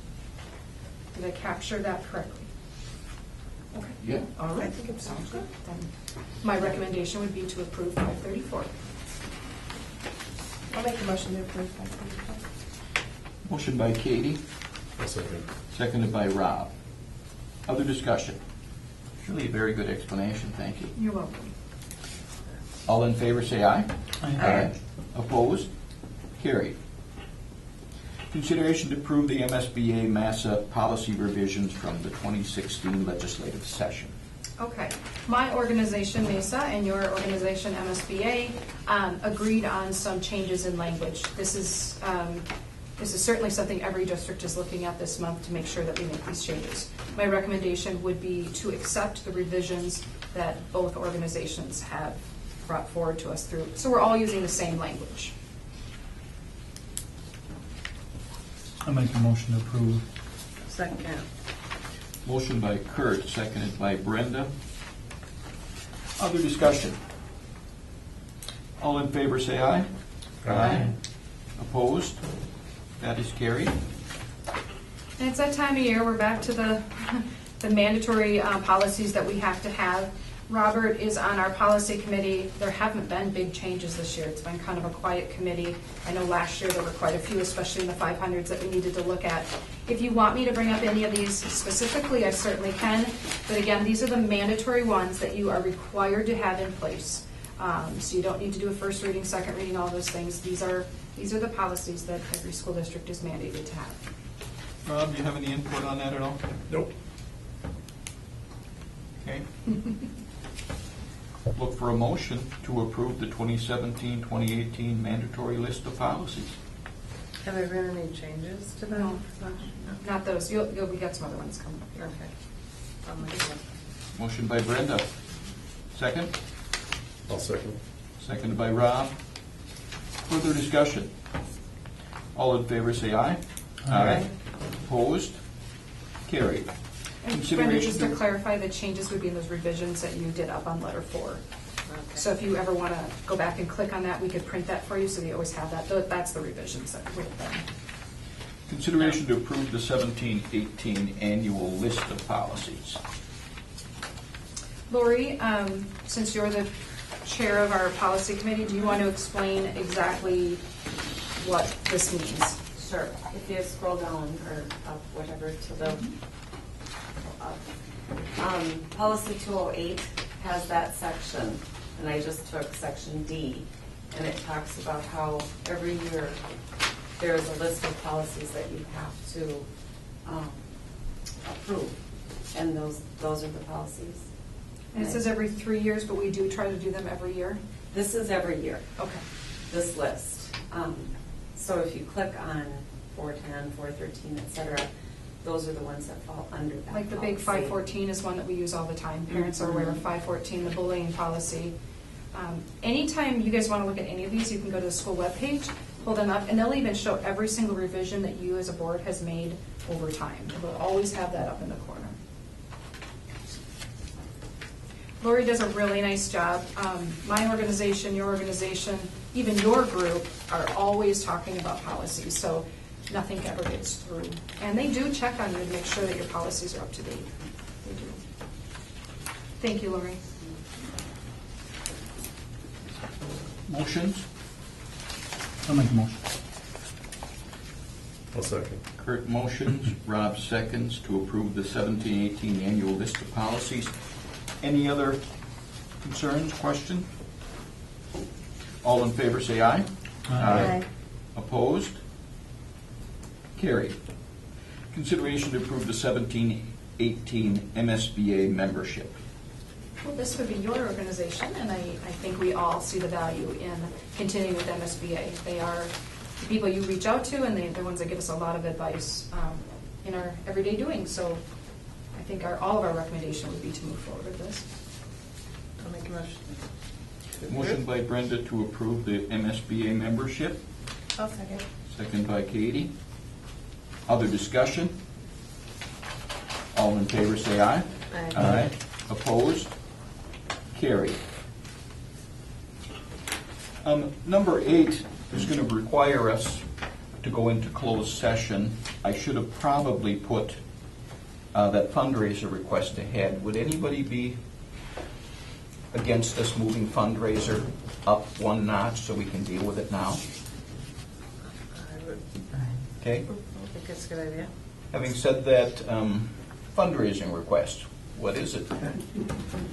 Did I capture that correctly? Okay. Yeah. All right. I think it sounds good. Then my recommendation would be to approve 534. I'll make a motion to approve 534. Motion by Katie, I'll second. seconded by Rob. Other discussion? Really a very good explanation, thank you. You're welcome. All in favor say aye. Aye. Opposed? Carried. Consideration to approve the MSBA MASSA policy revisions from the 2016 legislative session. Okay. My organization, MESA, and your organization, MSBA, agreed on some changes in language. This is certainly something every district is looking at this month to make sure that we make these changes. My recommendation would be to accept the revisions that both organizations have brought forward to us through. So we're all using the same language. I make a motion to approve. Second. Motion by Kurt, seconded by Brenda. Other discussion? All in favor say aye. Aye. Opposed? That is carried. And it's that time of year, we're back to the mandatory policies that we have to have. Robert is on our policy committee. There haven't been big changes this year. It's been kind of a quiet committee. I know last year there were quite a few, especially in the 500s, that we needed to look at. If you want me to bring up any of these specifically, I certainly can. But again, these are the mandatory ones that you are required to have in place. So you don't need to do a first reading, second reading, all those things. These are the policies that every school district is mandated to have. Rob, do you have any input on that at all? Nope. Okay. Look for a motion to approve the 2017-2018 mandatory list of policies. Have there been any changes to that? No. Not those, we got some other ones coming up here. Okay. I'll make that. Motion by Brenda. Second? I'll second. Seconded by Rob. Further discussion? All in favor say aye. Aye. Opposed? Carried. And Brenda, just to clarify, the changes would be in those revisions that you did up on letter 4. Okay. So if you ever want to go back and click on that, we could print that for you, so you always have that. That's the revisions that would have been. Consideration to approve the 17-18 annual list of policies. Lori, since you're the chair of our policy committee, do you want to explain exactly what this means? Sure. If you scroll down or up, whatever, to the up. Policy 208 has that section, and I just took section D, and it talks about how every year there's a list of policies that you have to approve, and those are the policies. And it says every 3 years, but we do try to do them every year? This is every year, Okay. this list. So if you click on 410, 413, et cetera, those are the ones that fall under that Like the big policy. 514 is one that we use all the time. Parents are aware of 514, the bullying policy. Anytime you guys want to look at any of these, you can go to the school webpage, pull them up, and they'll even show every single revision that you as a board has made over time. They'll always have that up in the corner. Lori does a really nice job. My organization, your organization, even your group are always talking about policies, so nothing ever gets through. And they do check on you to make sure that your policies are up to date. They do. Thank you, Lori. Motions? I'll make a motion. I'll second. Kurt motions, Rob seconds to approve the 17-18 annual list of policies. Any other concerns, questions? All in favor say aye. Aye. Opposed? Carried. Consideration to approve the 17-18 MSBA membership. Well, this would be your organization, and I think we all see the value in continuing with MSBA. They are the people you reach out to, and they're the ones that give us a lot of advice in our everyday doing. So I think all of our recommendation would be to move forward with this. I'll make a motion. Motion by Brenda to approve the MSBA membership, I'll second. second by Katie. Other discussion? All in favor say aye. Aye. Opposed? Carried. Number 8 is going to require us to go into closed session. I should have probably put that fundraiser request ahead. Would anybody be against us moving fundraiser up one notch so we can deal with it now? I would, Okay? I think it's a good idea. Having said that, fundraising request, what is it?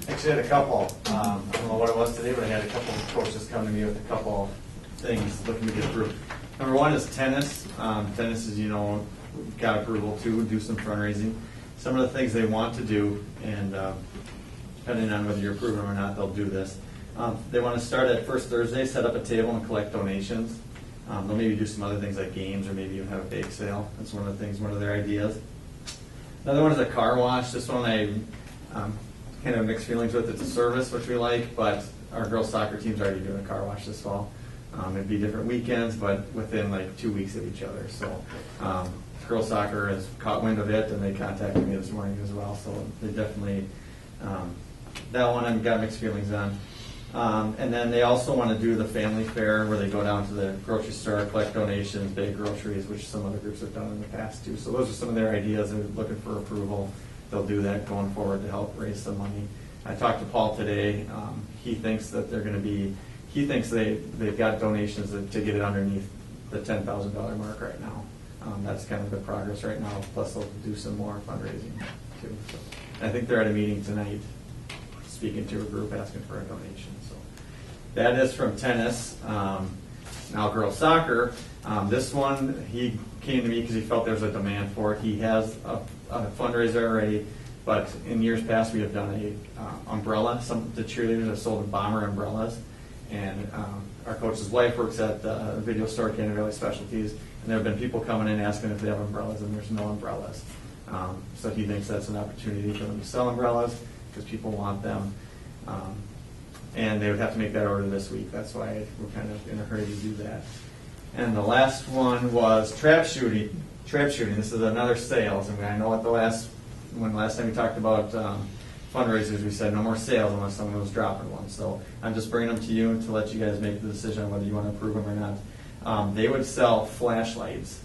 Actually, I had a couple. I don't know what it was today, but I had a couple of coaches come to me with a couple things looking to get approved. Number one is tennis. Tennis, as you know, got approval to do some fundraising. Some of the things they want to do, and depending on whether you're approving them or not, they'll do this. They want to start at first Thursday, set up a table and collect donations. They'll maybe do some other things like games, or maybe even have a bake sale. That's one of the things, one of their ideas. Another one is a car wash. This one I kind of mixed feelings with. It's a service, which we like, but our girls' soccer team's already doing a car wash this fall. It'd be different weekends, but within like 2 weeks of each other. So girls' soccer has caught wind of it, and they contacted me this morning as well. So they definitely, that one I've got mixed feelings on. And then they also want to do the family fair where they go down to the grocery store, collect donations, bag groceries, which some other groups have done in the past too. So those are some of their ideas. They're looking for approval. They'll do that going forward to help raise some money. I talked to Paul today. He thinks that they're going to be, he thinks they've got donations to get it underneath the $10,000 mark right now. That's kind of the progress right now. Plus they'll do some more fundraising too. So I think they're at a meeting tonight speaking to a group asking for a donation. So that is from tennis. Now girls soccer, this one, he came to me because he felt there was a demand for it. He has a fundraiser already But in years past, we have done a umbrella. The cheerleaders have sold bomber umbrellas. And our coach's wife works at the video store, Canada Valley Specialties, and there have been people coming in asking if they have umbrellas, and there's no umbrellas. So he thinks that's an opportunity for them to sell umbrellas because people want them. And they would have to make that order this week. That's why we're kind of in a hurry to do that. And the last one was trap shooting. Trap shooting. This is another sales. And I know at last time we talked about fundraisers, we said no more sales unless someone was dropping one. So I'm just bringing them to you to let you guys make the decision whether you want to approve them or not. They would sell flashlights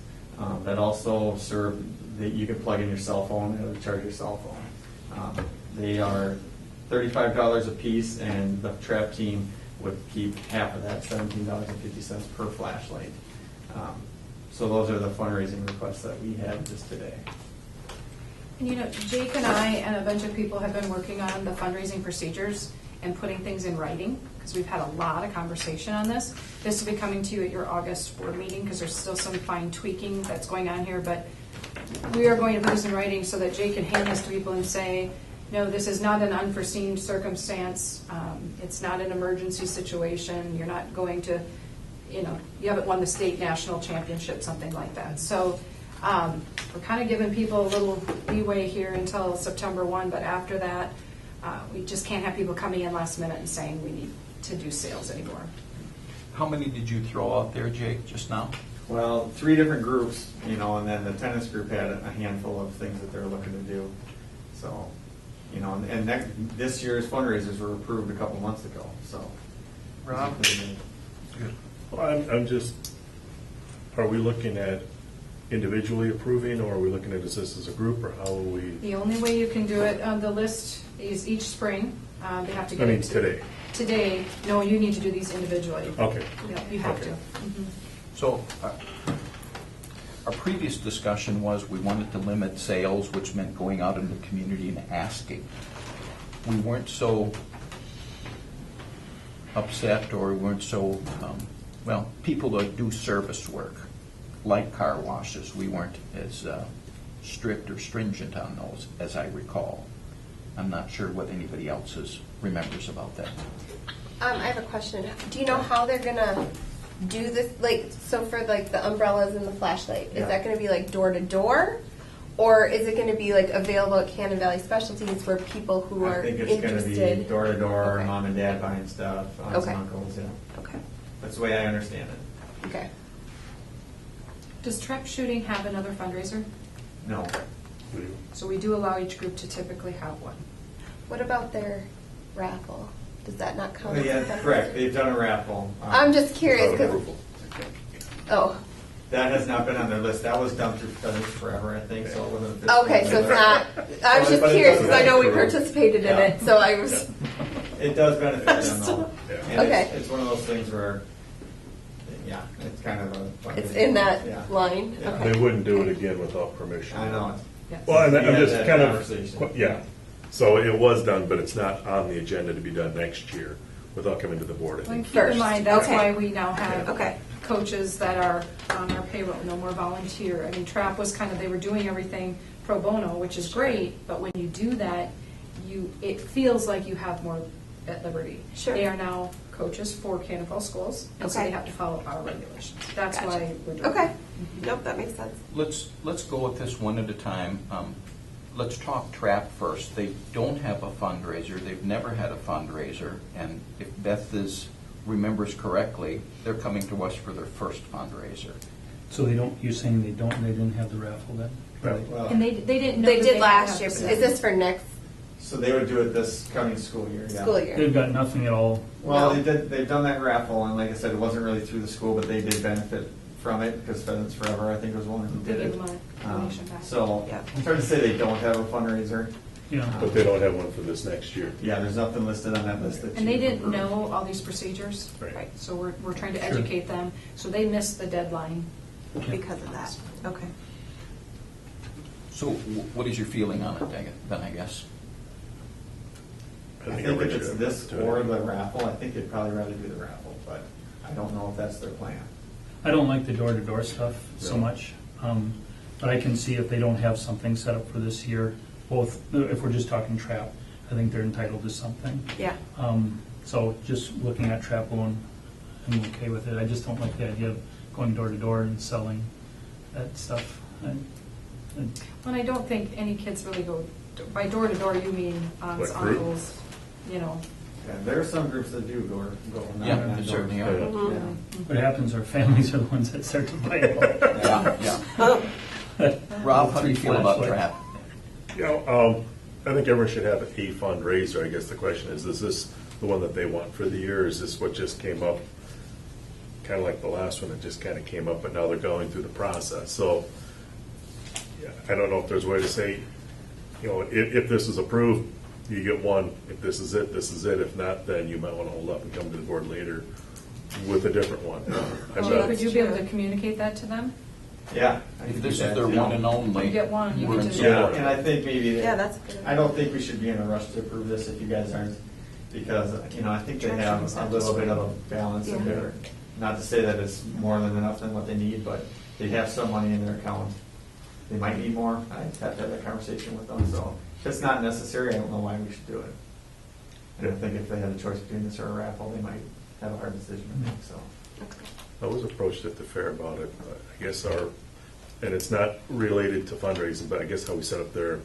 that also serve that you can plug in your cell phone and it would charge your cell phone. They are $35 a piece, and the trap team would keep half of that, $17.50 per flashlight. So those are the fundraising requests that we had just today. And you know, Jake and I and a bunch of people have been working on the fundraising procedures and putting things in writing, because we've had a lot of conversation on this. This will be coming to you at your August board meeting, because there's still some fine tweaking that's going on here, but we are going to put this in writing so that Jake can hand this to people and say, no, this is not an unforeseen circumstance. It's not an emergency situation. You're not going to, you haven't won the state national championship, something like that. So we're kind of giving people a little leeway here until September 1, but after that, we just can't have people coming in last minute and saying we need to do sales anymore. How many did you throw out there, Jake, just now? Well, 3 different groups, and then the tennis group had a handful of things that they're looking to do. So, this year's fundraisers were approved a couple months ago, so. Rob? Well, I'm just, are we looking at individually approving, or are we looking at this as a group, or how are we? The only way you can do it on the list is each spring. They have to get it Today. Today, no, you need to do these individually. Okay. Yeah, you have Okay. to. Mhm. So, our previous discussion was we wanted to limit sales, which meant going out in the community and asking. We weren't so upset, or we weren't so, people that do service work, like car washes, we weren't as strict or stringent on those, as I recall. I'm not sure what anybody else remembers about that. I have a question. Do you know how they're gonna do this? So for the umbrellas and the flashlight, Yeah. is that gonna be door to door, or is it gonna be available at Cannon Valley Specialties for people who I are think it's going to be interested? door to door, Okay. mom and dad buying stuff, aunts Okay. and uncles, yeah. Okay. That's the way I understand it. Okay. Does trap shooting have another fundraiser? No. So we do allow each group to typically have one. What about their raffle? Does that not count? Oh, as yeah, a fundraiser? correct. They've done a raffle. I'm just curious because. Approval. Oh. That has not been on their list. That was done through Feathers Forever, I think, so it wasn't. Okay, so it's not. I was just But it curious does because I know we benefit. participated in Yeah. it, so I was. It does benefit them though. Yeah. And Okay. it's one of those things where, yeah, it's kind of a. It's in that Yeah. line. Yeah. Okay. They wouldn't do it again without permission. I know. Yes. Well, and We I'm had just that kind conversation. of, yeah. So it was done, but it's not on the agenda to be done next year without coming to the board, I And think. keep in First. mind, that's Okay. why we now have Okay. coaches that are on our payroll, no more volunteer. I mean, TRAP was they were doing everything pro bono, which is great, but when you do that, it feels like you have more at liberty. Sure. They are now coaches for Cannon Falls schools, and so Okay. they have to follow our regulations. That's Gotcha. why we're doing Okay. it. Nope, that makes sense. Let's go with this one at a time. Let's talk TRAP first. They don't have a fundraiser. They've never had a fundraiser, and if Beth remembers correctly, they're coming to us for their first fundraiser. So you're saying they didn't have the raffle then? Right. Well, And they didn't know They that did had last to year, have but the is this for next so they would do it this coming school year, yeah. school year? They've got nothing at all. Well, No. they've done that raffle, and like I said, it wasn't really through the school, but they did benefit from it, because Pheasants Forever, I think, was one who They did gave it. them a donation back. So, Yeah. it's hard to say they don't have a fundraiser. Yeah. But they don't have one for this next year. Yeah, there's nothing listed on that list that And they you didn't approved. know all these procedures. Right. So we're trying to Sure. educate them, so they missed the deadline. Because of that. Okay. So what is your feeling on it then, I guess? I think if it's this or the raffle, I think they'd probably rather do the raffle, but I don't know if that's their plan. I don't like the door-to-door stuff so Really? much, but I can see if they don't have something set up for this year, both, if we're just talking trap, I think they're entitled to something. Yeah. So just looking at trap alone, I'm okay with it. I just don't like the idea of going door to door and selling that stuff. And I don't think any kids really go, by door to door, you mean aunts, Like group? uncles, you know. Yeah, there are some groups that do go. Yeah, knock on they doors. certainly are. Mhm. Yeah. What happens, our families are the ones that start to buy it. Yeah. Rob, how do you feel about trap? You know, I think everyone should have a fundraiser. I guess the question is this the one that they want for the year? Or is this what just came up? Kind of like the last one, it just kind of came up, but now they're going through the process. So, yeah, I don't know if there's a way to say, you know, if this is approved, you get one. If this is it, this is it. If not, then you might want to hold up and come to the board later with a different one. I'm Well, not- could you be able to communicate that to them? Yeah. I If can this do is that, their too. one and only, You get one, you we're get in to- Yeah, support. and I think maybe that. Yeah, that's a good I don't think we should be in a rush to approve this if you guys aren't, because, you know, I think they have a little bit of a balance in Yeah. there. Not to say that it's more than enough than what they need, but they have some money in their account. They might need more. I have to have that conversation with them, so if it's not necessary, I don't know why we should do it. And I think if they had a choice between this or a raffle, they might have a hard decision to make, so. I was approached at the fair about it. I guess and it's not related to fundraising, but I guess how we set up their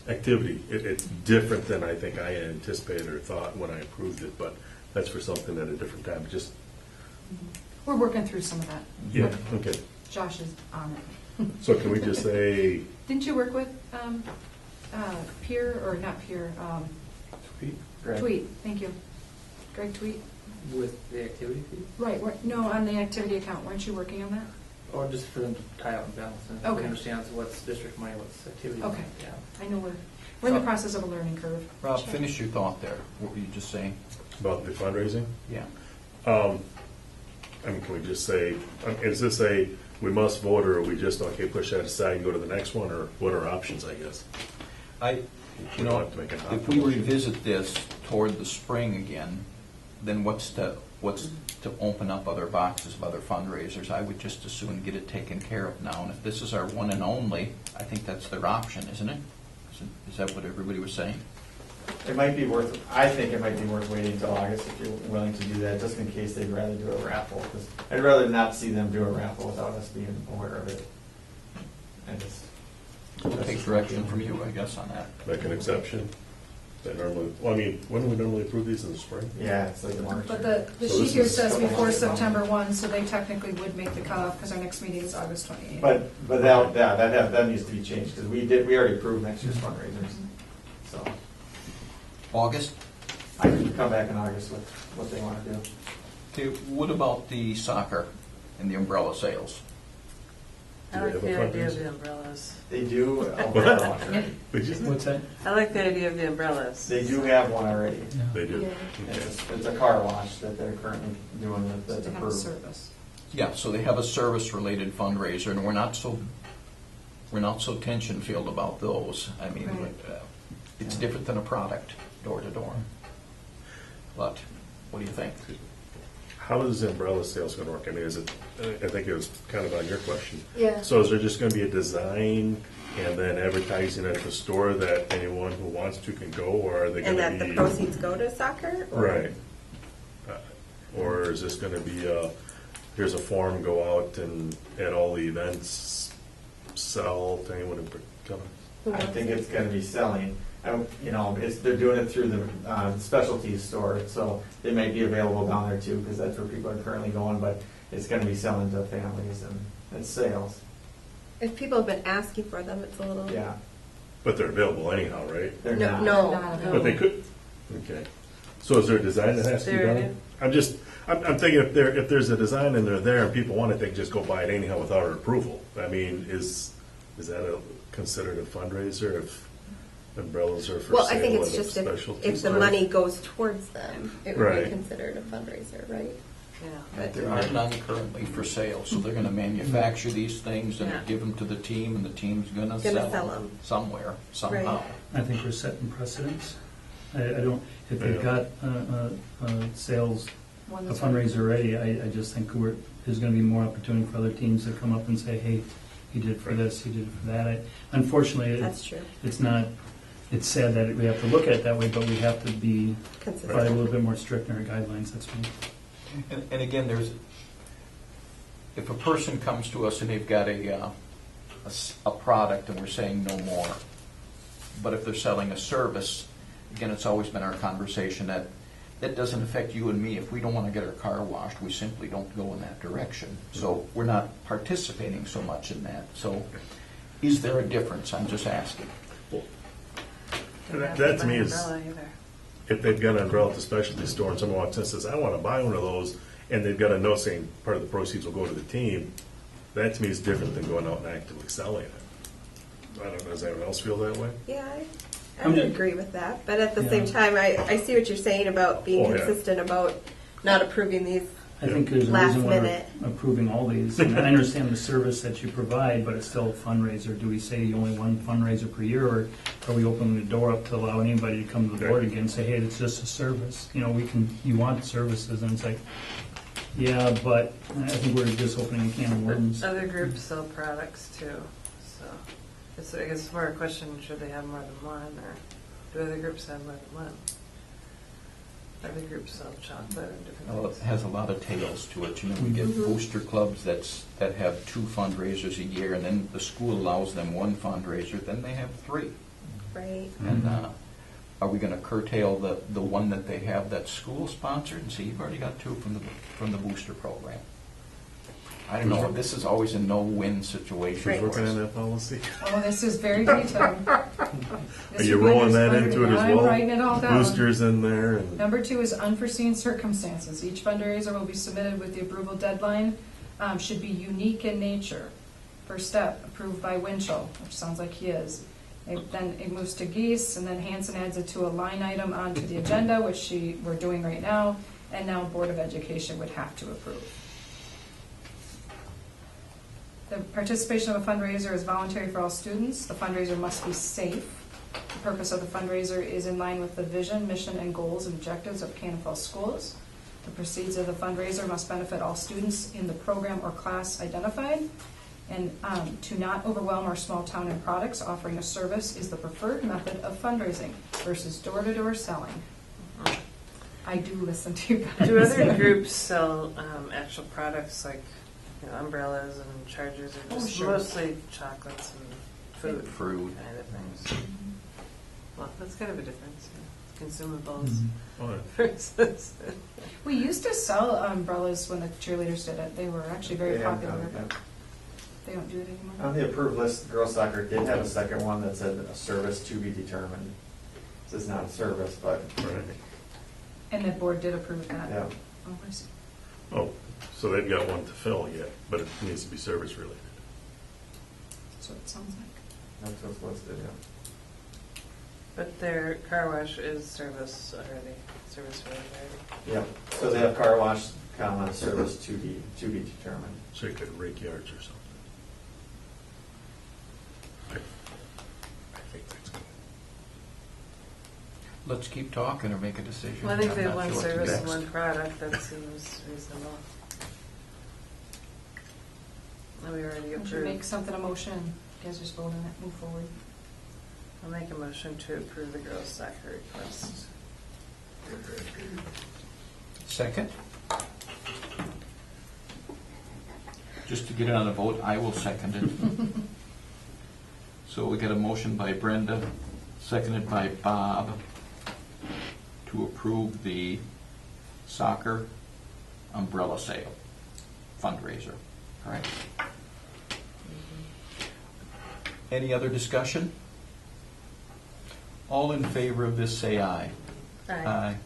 activity. It's different than I think I anticipated or thought when I approved it, but that's for something at a different time. Just, We're working through some of that. yeah, okay. Josh is on it. So can we just say, Didn't you work with Peer, or not Peer, Greg? Tweet, thank you. Greg Tweet? With the activity fee? Right, no, on the activity account, weren't you working on that? Or just for them to tie out and balance and Okay. understand what's district money, what's activity money? Okay. Yeah. I know we're in the process of a learning curve. Rob, finish your thought there. What were you just saying? about the fundraising? Yeah. I mean, can we just say, is this we must vote, or are we just, okay, push that aside and go to the next one, or what are options, I guess? You know, if we revisit this toward the spring again, then what's to open up other boxes of other fundraisers? I would just as soon get it taken care of now. And if this is our one and only, I think that's their option, isn't it? Is that what everybody was saying? It might be worth, I think it might be worth waiting until August if you're willing to do that, just in case they'd rather do a raffle. 'Cause I'd rather not see them do a raffle without us being aware of it. I just. We'll take direction from you, I guess, on that. Make an exception? That normally, well, I mean, when do we normally approve these, in the spring? Yeah, it's like March. But the So sheet this here is says couple before months ago. September 1, so they technically would make the cutoff, because our next meeting is August 28th. But that needs to be changed, because we already approved next year's fundraisers. So August? I can come back in August with what they want to do. Okay, what about the soccer and the umbrella sales? I Do we like have a the idea of fundraiser? the umbrellas. They do, umbrella launch already. What's that? I like the idea of the umbrellas. They do have one already. They do. Yeah. Okay. It's a car wash that they're currently doing So that's to have a approved. service. Yeah, so they have a service-related fundraiser, and we're not so tension-filled about those. I mean, Right. it's different than a product, door to door. But what do you think? How is the umbrella sales gonna work? I mean, is it, I think it was kind of on your question. Yeah. So is there just gonna be a design and then advertising at the store that anyone who wants to can go, or are they And gonna that be? the proceeds go to soccer? Or- Right. Or is this gonna be, here's a form, go out and at all the events, sell to anyone in particular? I think it's gonna be selling. They're doing it through the specialty store, so they might be available down there too, because that's where people are currently going, but it's gonna be selling to families and sales. If people have been asking for them, it's a little. Yeah. But they're available anyhow, right? They're No, not. no. Not available. But they could, okay. So is there a design that has to be There it done? is. I'm thinking if there's a design and they're there and people want it, they can just go buy it anyhow without our approval. I mean, is that considered a fundraiser if umbrellas are for Well, sale I think at it's a just specialty if the store? money goes towards them, it would Right. be considered a fundraiser, right? Yeah. But- There are none currently for sale, so they're gonna manufacture these things and Yeah. give them to the team, and the team's gonna Gonna sell sell them 'em. somewhere, somehow. Right. I think we're setting precedents. I don't, if they've Yeah. got sales, One a that's fundraiser already, I just think there's gonna be more opportunity for other teams to come up and say, hey, he did for this, he did for that. Unfortunately, That's true. it's not, it's sad that we have to look at it that way, but we have to be Consistent. probably a little bit more strict in our guidelines, that's right. And again, if a person comes to us and they've got a product and we're saying no more, but if they're selling a service, again, it's always been our conversation that doesn't affect you and me. If we don't want to get our car washed, we simply don't go in that direction. So we're not participating so much in that. So is there a difference? I'm just asking. That to me is, Umbrella either. if they've got an umbrella at the specialty store and someone walks in and says, I want to buy one of those, and they've got a note saying part of the proceeds will go to the team, that to me is different than going out and actively selling it. I don't know, does anyone else feel that way? Yeah, I would agree with that. But at the same time, I see what you're saying about being Oh, yeah. consistent about not approving these. I think there's a Last reason why minute. we're approving all these. And I understand the service that you provide, but it's still a fundraiser. Do we say only one fundraiser per year, or are we opening the door up to allow anybody to come to the board again and say, hey, it's just a service? You know, you want services, and it's like, yeah, but I think we're just opening a can of worms. Other groups sell products too, so I guess it's more a question, should they have more than one, or do other groups have more than one? Other groups sell chocolate and different Well, it things. has a lot of tails to it. You know, we get booster clubs that have 2 fundraisers a year, and then the school allows them 1 fundraiser, then they have 3. Right. And are we going to curtail the one that they have that's school sponsored? And see, you've already got 2 from the booster program. I don't know. This is always a no-win situation. Right. for Working us. on that policy? Oh, this is very detailed. Are you rolling that into it as well? I'm writing it all down. Boosters in there and. Number 2 is unforeseen circumstances. Each fundraiser will be submitted with the approval deadline, should be unique in nature. First step, approved by Winchell, which sounds like he is. Then it moves to Geese, and then Hanson adds it to a line item onto the agenda, which we're doing right now, and now Board of Education would have to approve. The participation of a fundraiser is voluntary for all students. The fundraiser must be safe. The purpose of the fundraiser is in line with the vision, mission, and goals and objectives of Cannon Falls Schools. The proceeds of the fundraiser must benefit all students in the program or class identified. And to not overwhelm our small town in products, offering a service is the preferred method of fundraising versus door-to-door selling. I do listen to you guys. Do other groups sell actual products like umbrellas and chargers, or just sure. mostly chocolates and food Fruit. kind of things? Well, that's kind of a difference. Yeah. Consumables Oh, yeah. versus. We used to sell umbrellas when the cheerleaders did it. They were actually very They haven't popular. done it yet. They don't do it anymore. On the approved list, girls soccer did have a second one that said a service to be determined. This is not a service, but, Right. And the board did approve that. yeah. Oh, I see. Oh, so they've got one to fill yet, but it needs to be service related. That's what it sounds like. That's what's listed, yeah. But their car wash is service already, service related already. Yep, so they have car wash, comma, service to be determined. So you could rake yards or something. I think that's good. Let's keep talking or make a decision. Well, I think I'm they have not one sure what to do service and next. one product, that seems reasonable. And we already We should approved. make something a motion. You guys just vote on it, move forward. I'll make a motion to approve the girls' soccer request. Second? Just to get it on a vote, I will second it. So we got a motion by Brenda, seconded by Bob, to approve the soccer umbrella sale fundraiser, correct? Any other discussion? All in favor of this, say aye. Aye.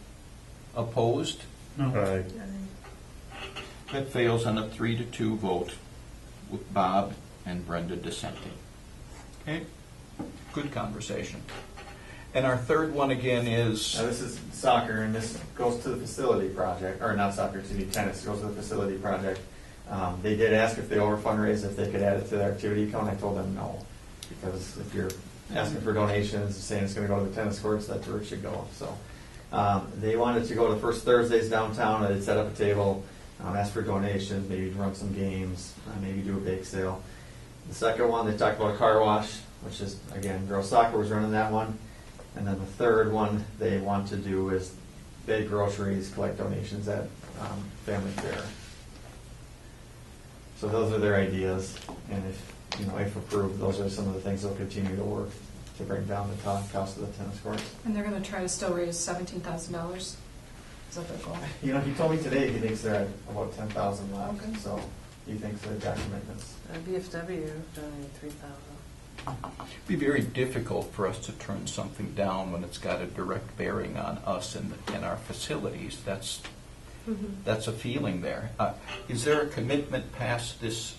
Opposed? No. Aye. That fails on a 3-2 vote with Bob and Brenda dissenting. Okay, good conversation. And our third one again is, Now, this is soccer, and this goes to the facility project, or not soccer, excuse me, tennis, goes to the facility project. They did ask if they over fundraise, if they could add it to their activity account. I told them no, because if you're asking for donations, saying it's gonna go to the tennis courts, that's where it should go, so. They wanted to go to First Thursdays downtown, and they'd set up a table, ask for donations, maybe run some games, maybe do a bake sale. The second one, they talked about a car wash, which is, again, girls soccer was running that one. And then the third one they want to do is big groceries, collect donations at Family Fair. So those are their ideas, and if approved, those are some of the things they'll continue to work to bring down the cost of the tennis courts. And they're gonna try to still raise $17,000. Is that their goal? He told me today he thinks they're at about 10,000 left, Okay. so he thinks they've got commitments. BFW donated 3,000. It'd be very difficult for us to turn something down when it's got a direct bearing on us and our facilities. That's a feeling there. Is there a commitment past this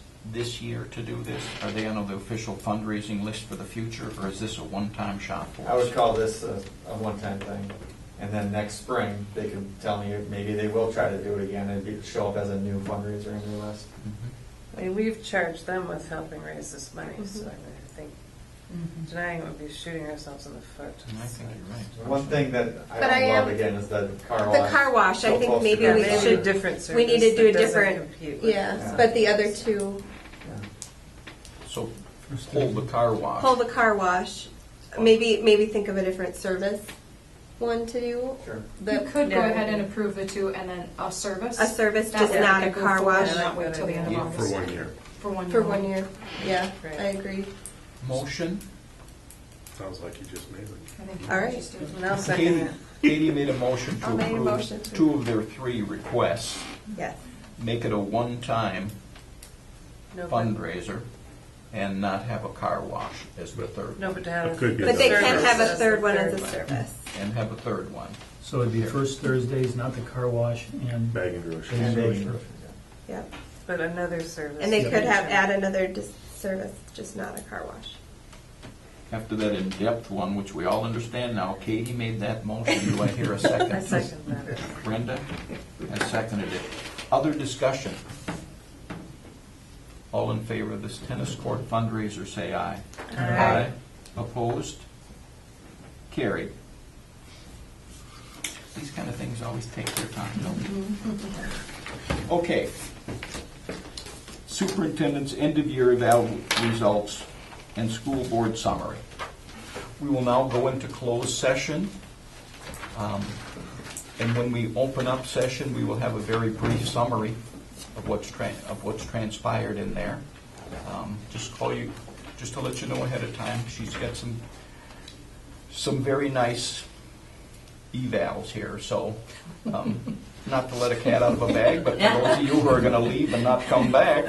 year to do this? Are they on the official fundraising list for the future, or is this a one-time shot for us? I would call this a one-time thing, and then next spring, they could tell me if maybe they will try to do it again, and show up as a new fundraiser in their list. Mhm. I mean, we've charged them with helping raise this money, so I think denying it would be shooting ourselves in the foot. I think you're right. One thing that I But don't I love am- again is the car wash. The car wash, I So think close maybe together. we Maybe a should, different service we need to do a that doesn't different, compete with yes, Yeah. but the other two, Yeah. So hold the car wash. hold the car wash, maybe think of a different service one to do. Sure. You could go Yeah. ahead and approve the two and then a service. A service, That just way not they a could car go forward wash. and not wait till the end of Yeah, August. For 1 year. For 1 year. For 1 year, yeah, Right. I agree. Motion? Sounds like you just made it. I think All right. just do it. And I'll second Katie, it. Katie made a motion to I'll make a approve motion to- 2 of their 3 requests. Yes. Make it a one-time No, but- fundraiser and not have a car wash as the third. No, but to have. It could be But they Service can have a as third the one as third a one. service. And have a third one. So it'd be first Thursdays, not the car wash, and Bag and groceries. And groceries. baking groceries, yeah. Yep. But another service. And they Yeah. could add another service, just not a car wash. After that in-depth one, which we all understand now, Katie made that motion. Do I hear a second? I second that. Brenda has seconded it. Other discussion? All in favor of this tennis court fundraiser, say aye. Aye. Opposed? Carried. These kind of things always take their time, don't they? Okay. Superintendent's end-of-year eval results and school board summary. We will now go into closed session. And when we open up session, we will have a very brief summary of what's transpired in there. Just call you, just to let you know ahead of time. She's got some very nice evals here, so not to let a cat out of a bag, but for those of you who are going to leave and not come back,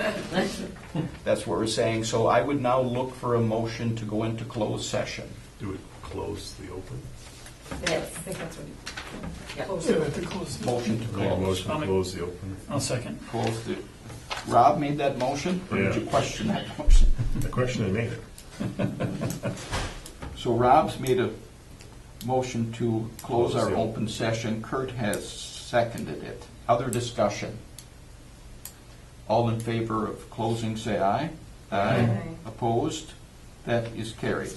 that's what we're saying. So I would now look for a motion to go into closed session. Do we close the open? I think that's what you close it. Motion to Make a close. motion to close the open. I'll second. Close the. Rob made that motion, or did Yeah. you question that motion? The question I made it. So Rob's made a motion to close our Close the open session. Kurt has seconded it. Other discussion? All in favor of closing, say aye. Aye. Opposed? That is carried.